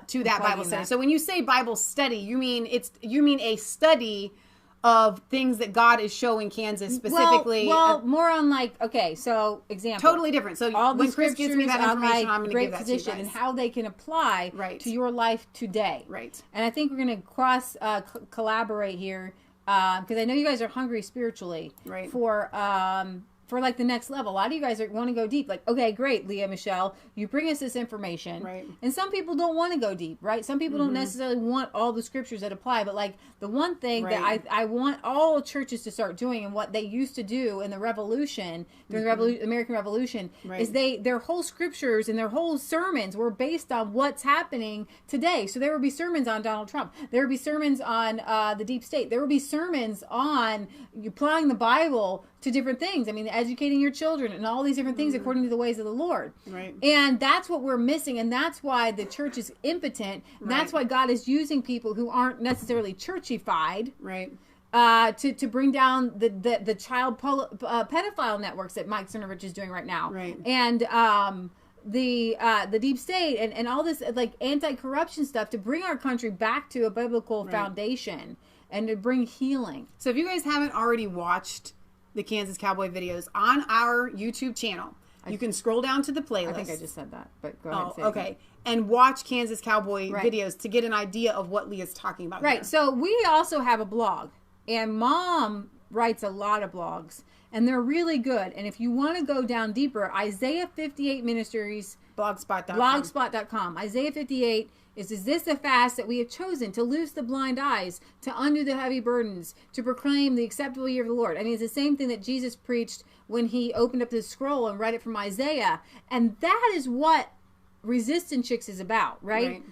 to that Bible study. So when you say Bible study, you mean a study of things that God is showing Kansas specifically. Well, more on so example. Totally different. So all when Chris gives me that information, I'm going to give that to you guys. And how they can apply to your life today. Right. And I think we're going to cross collaborate here. Because I know you guys are hungry spiritually for the next level. A lot of you guys want to go deep. Okay, great, Leah, Michelle, you bring us this information. Right. And some people don't want to go deep, right? Some people don't necessarily want all the scriptures that apply. But the one thing that I want all churches to start doing, and what they used to do in the Revolution, during the American Revolution, is their whole scriptures and their whole sermons were based on what's happening today. So there would be sermons on Donald Trump. There would be sermons on the deep state. There would be sermons on applying the Bible to different things. I mean, educating your children and all these different things according to the ways of the Lord. Right. And that's what we're missing. And that's why the church is impotent. And that's why God is using people who aren't necessarily churchified. Right. to bring down the child pedophile networks that Mike Cernovich is doing right now. Right. And the deep state and all this like anti-corruption stuff to bring our country back to a biblical foundation and to bring healing. So if you guys haven't already watched the Kansas Cowboy videos on our YouTube channel, you can scroll down to the playlist. I think I just said that, but go ahead. Oh, say okay. It. And watch Kansas Cowboy videos to get an idea of what Leah's talking about. Right. Here. So we also have a blog, and Mom writes a lot of blogs, and they're really good. And if you want to go down deeper, Isaiah 58 Ministries, blogspot.com. Isaiah 58 is this the fast that we have chosen to loose the blind eyes, to undo the heavy burdens, to proclaim the acceptable year of the Lord? I mean, it's the same thing that Jesus preached when he opened up the scroll and read it from Isaiah. And that is what Resistant Chicks is about, right?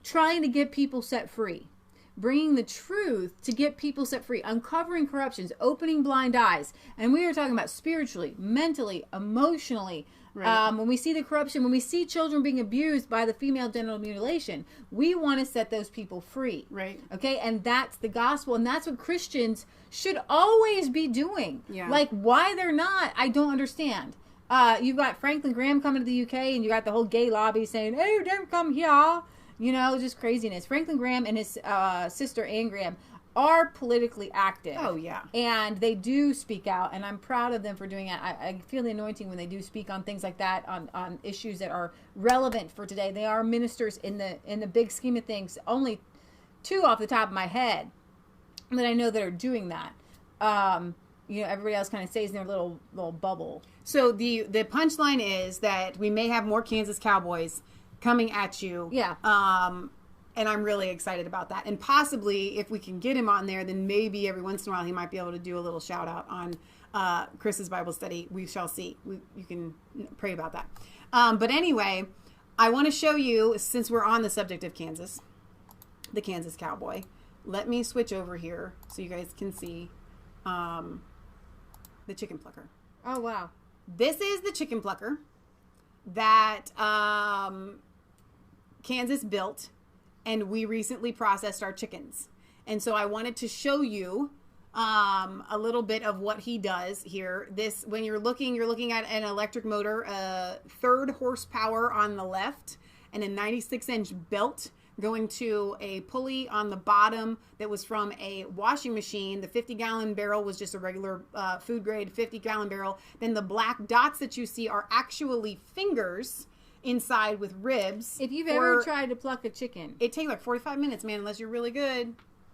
Trying to get people set free. Bringing the truth to get people set free. Uncovering corruptions. Opening blind eyes. And we are talking about spiritually, mentally, emotionally. When we see the corruption, when we see children being abused by the female genital mutilation, we want to set those people free. Right. Okay? And that's the gospel. And that's what Christians should always be doing. Yeah. Like, why they're not, I don't understand. You've got Franklin Graham coming to the UK, and you got the whole gay lobby saying, "Hey, don't come here." You know, just craziness. Franklin Graham and his sister Anne Graham are politically active. Oh, yeah. And they do speak out, and I'm proud of them for doing that. I feel the anointing when they do speak on things like that, on issues that are relevant for today. They are ministers in the big scheme of things. Only two off the top of my head that I know that are doing that. Everybody else kind of stays in their little bubble. So the punchline is that we may have more Kansas Cowboys coming at you. Yeah. And I'm really excited about that. And possibly, if we can get him on there, then maybe every once in a while he might be able to do a little shout out on Chris's Bible study. We shall see. You can pray about that. But anyway, I want to show you, since we're on the subject of Kansas, the Kansas Cowboy. Let me switch over here so you guys can see the chicken plucker. Oh, wow. This is the chicken plucker that Kansas built, and we recently processed our chickens. And so I wanted to show you a little bit of what he does here. This, when you're looking at an electric motor, 3rd horsepower on the left, and a 96-inch belt going to a pulley on the bottom that was from a washing machine. The 50-gallon barrel was just a regular food grade 50-gallon barrel. Then the black dots that you see are actually fingers inside with ribs. If you've ever tried to pluck a chicken, it takes like 45 minutes, man, unless you're really good.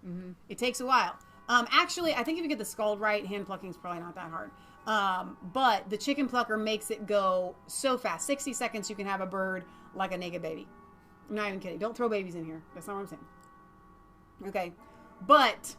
Mm-hmm. It takes a while. Actually, I think if you get the scald right, hand plucking is probably not that hard. But the chicken plucker makes it go so fast. 60 seconds, you can have a bird like a naked baby. I'm not even kidding. Don't throw babies in here. That's not what I'm saying. Okay. But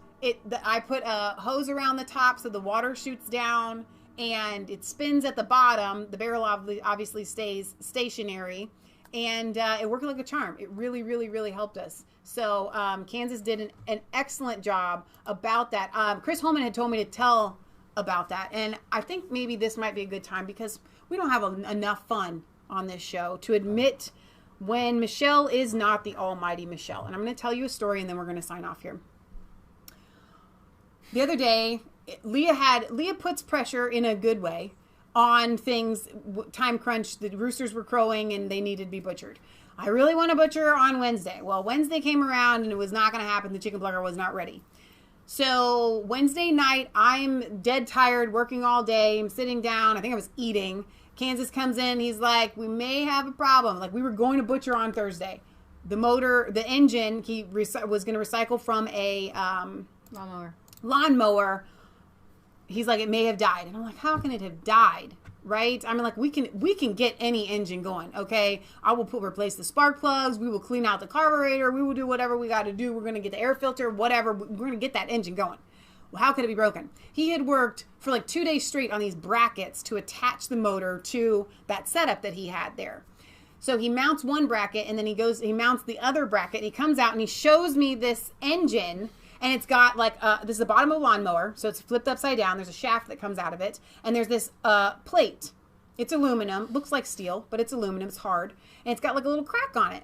I put a hose around the top so the water shoots down and it spins at the bottom. The barrel obviously stays stationary, and it worked like a charm. It really, really, really helped us. So Kansas did an excellent job about that. Chris Holman had told me to tell about that, and I think maybe this might be a good time because we don't have enough fun on this show to admit when Michelle is not the almighty Michelle. And I'm going to tell you a story, and then we're going to sign off here. The other day, Leah puts pressure in a good way on things. Time crunch, the roosters were crowing and they needed to be butchered. I really want to butcher on Wednesday. Well, Wednesday came around and it was not going to happen. The chicken plucker was not ready. So Wednesday night, I'm dead tired, working all day. I'm sitting down. I think I was eating. Kansas comes in. He's like, we may have a problem. Like, we were going to butcher on Thursday. The motor, the engine, he was going to recycle from a lawnmower. He's like, it may have died. And I'm like, how can it have died? Right? I mean, like, we can get any engine going. Okay. I will replace the spark plugs. We will clean out the carburetor. We will do whatever we got to do. We're going to get the air filter, whatever. We're going to get that engine going. Well, how could it be broken? He had worked for like 2 days straight on these brackets to attach the motor to that setup that he had there. So he mounts one bracket and then he mounts the other bracket. And he comes out and he shows me this engine. And it's got like, this is the bottom of a lawnmower, so it's flipped upside down. There's a shaft that comes out of it. And there's this plate. It's aluminum. Looks like steel, but it's aluminum. It's hard. And it's got like a little crack on it.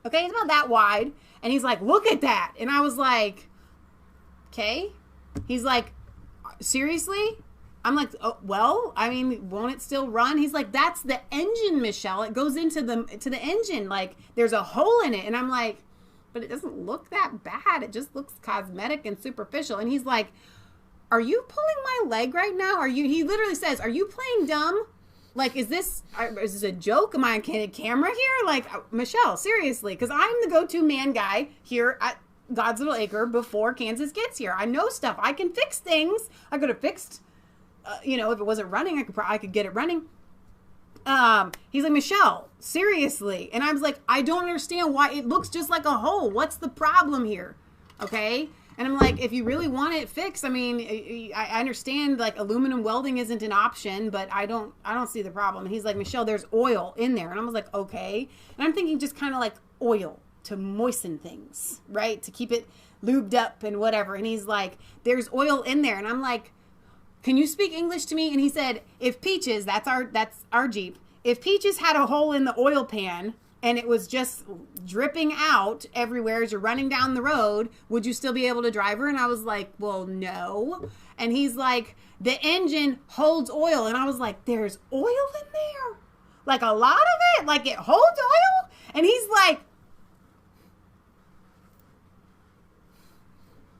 Okay, it's about that wide. And he's like, look at that. And I was like, okay. He's like, seriously? I'm like, oh, well, I mean, won't it still run? He's like, that's the engine, Michelle. It goes into the engine. Like, there's a hole in it. And I'm like, but it doesn't look that bad. It just looks cosmetic and superficial. And he's like, are you pulling my leg right now? He literally says, are you playing dumb? Like, is this a joke? Am I on camera here? Like, Michelle, seriously, because I'm the go-to man guy here at God's Little Acre before Kansas gets here. I know stuff. I can fix things. I could have fixed, if it wasn't running, I could get it running. He's like, Michelle, seriously. And I was like, I don't understand why it looks just like a hole. What's the problem here? Okay. And I'm like, if you really want it fixed, I mean, I understand like aluminum welding isn't an option, but I don't see the problem. And he's like, Michelle, there's oil in there. And I was like, okay. And I'm thinking just kind of like oil to moisten things, right? To keep it lubed up and whatever. And he's like, there's oil in there. And I'm like, can you speak English to me? And he said, if Peaches, that's our Jeep. If Peaches had a hole in the oil pan and it was just dripping out everywhere as you're running down the road, would you still be able to drive her? And I was like, well, no. And he's like, the engine holds oil. And I was like, there's oil in there? Like a lot of it? Like it holds oil? And he's like,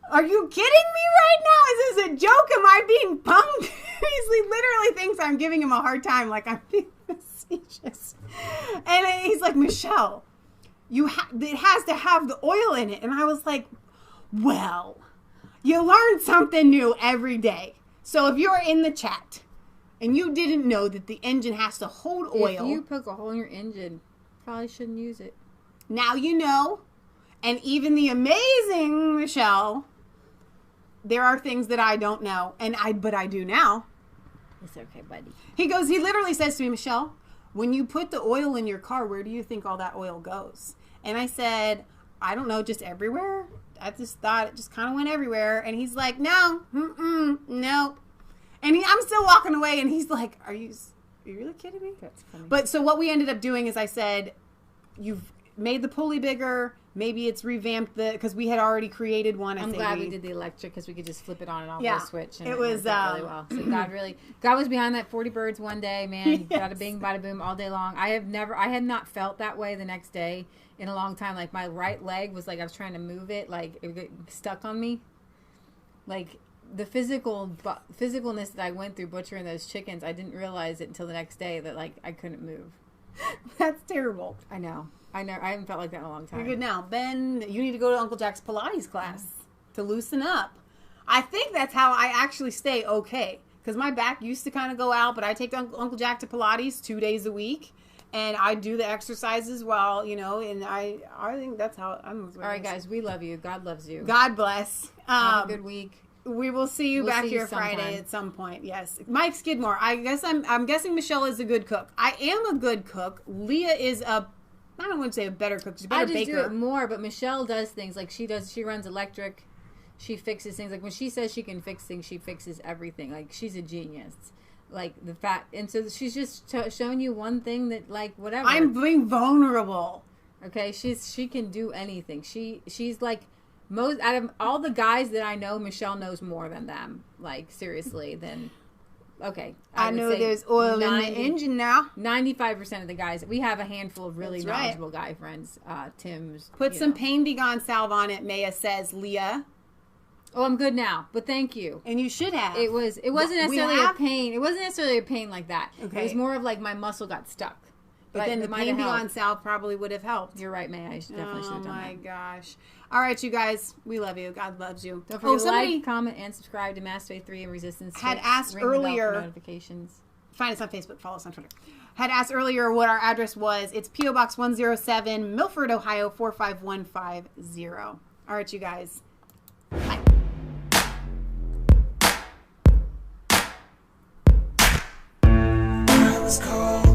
are you kidding me right now? Is this a joke? Am I being punked? He literally thinks I'm giving him a hard time, like I'm being facetious. And he's like, Michelle, it has to have the oil in it. And I was like, well, you learn something new every day. So if you're in the chat and you didn't know that the engine has to hold oil. If you poke a hole in your engine, probably shouldn't use it. Now you know. And even the amazing Michelle, there are things that I don't know, but I do now. It's okay, buddy. He literally says to me, Michelle, when you put the oil in your car, where do you think all that oil goes? And I said, I don't know, just everywhere. I just thought it just kind of went everywhere. And he's like, no, nope. And I'm still walking away, and he's like, are you really kidding me? That's funny. But so what we ended up doing is I said, you've made the pulley bigger. Maybe it's revamped because we had already created one. I'm glad we did the electric because we could just flip it on and off with a switch. And it was really well. So God was behind that 40 birds one day, man. Yes. Bada bing, bada boom all day long. I had not felt that way the next day in a long time. Like my right leg was like I was trying to move it, like it got stuck on me. Like the physicalness that I went through butchering those chickens, I didn't realize it until the next day that like I couldn't move. That's terrible. I know. I haven't felt like that in a long time. You're good now. Ben, you need to go to Uncle Jack's Pilates class to loosen up. I think that's how I actually stay okay. Because my back used to kind of go out, but I take Uncle Jack to Pilates 2 days a week. And I do the exercises while, and I think that's how I'm. All right, guys, we love you. God loves you. God bless. Have a good week. We will see you back here Friday at some point. Yes. Mike Skidmore, I'm guessing Michelle is a good cook. I am a good cook. Leah is I don't want to say a better cook. She's a better baker. I just do it more, but Michelle does things like she runs electric. She fixes things. Like when she says she can fix things, she fixes everything. Like she's a genius. Like the fact, and so she's just showing you one thing that like whatever. I'm being vulnerable. Okay, she can do anything. She's like most out of all the guys that I know, Michelle knows more than them. Like seriously, than. Okay. I know there's oil in the engine now. 95% of the guys, we have a handful of really knowledgeable guy friends. Tim's. Put some Pain Be Gone salve on it, Maia says, Leah. Oh, I'm good now, but thank you. And you should have. It wasn't necessarily a pain. It wasn't necessarily a pain like that. Okay. It was more of like my muscle got stuck. But then the Pain Be Gone salve probably would have helped. You're right, Maia. I definitely should have done that. Oh my gosh. All right, you guys. We love you. God loves you. Don't forget to like, comment, and subscribe to Mass Faith 3 and Resistance. Had asked earlier. Notifications. Find us on Facebook. Follow us on Twitter. Had asked earlier what our address was. It's P.O. Box 107, Milford, Ohio 45150. All right, you guys. Bye. I was cold.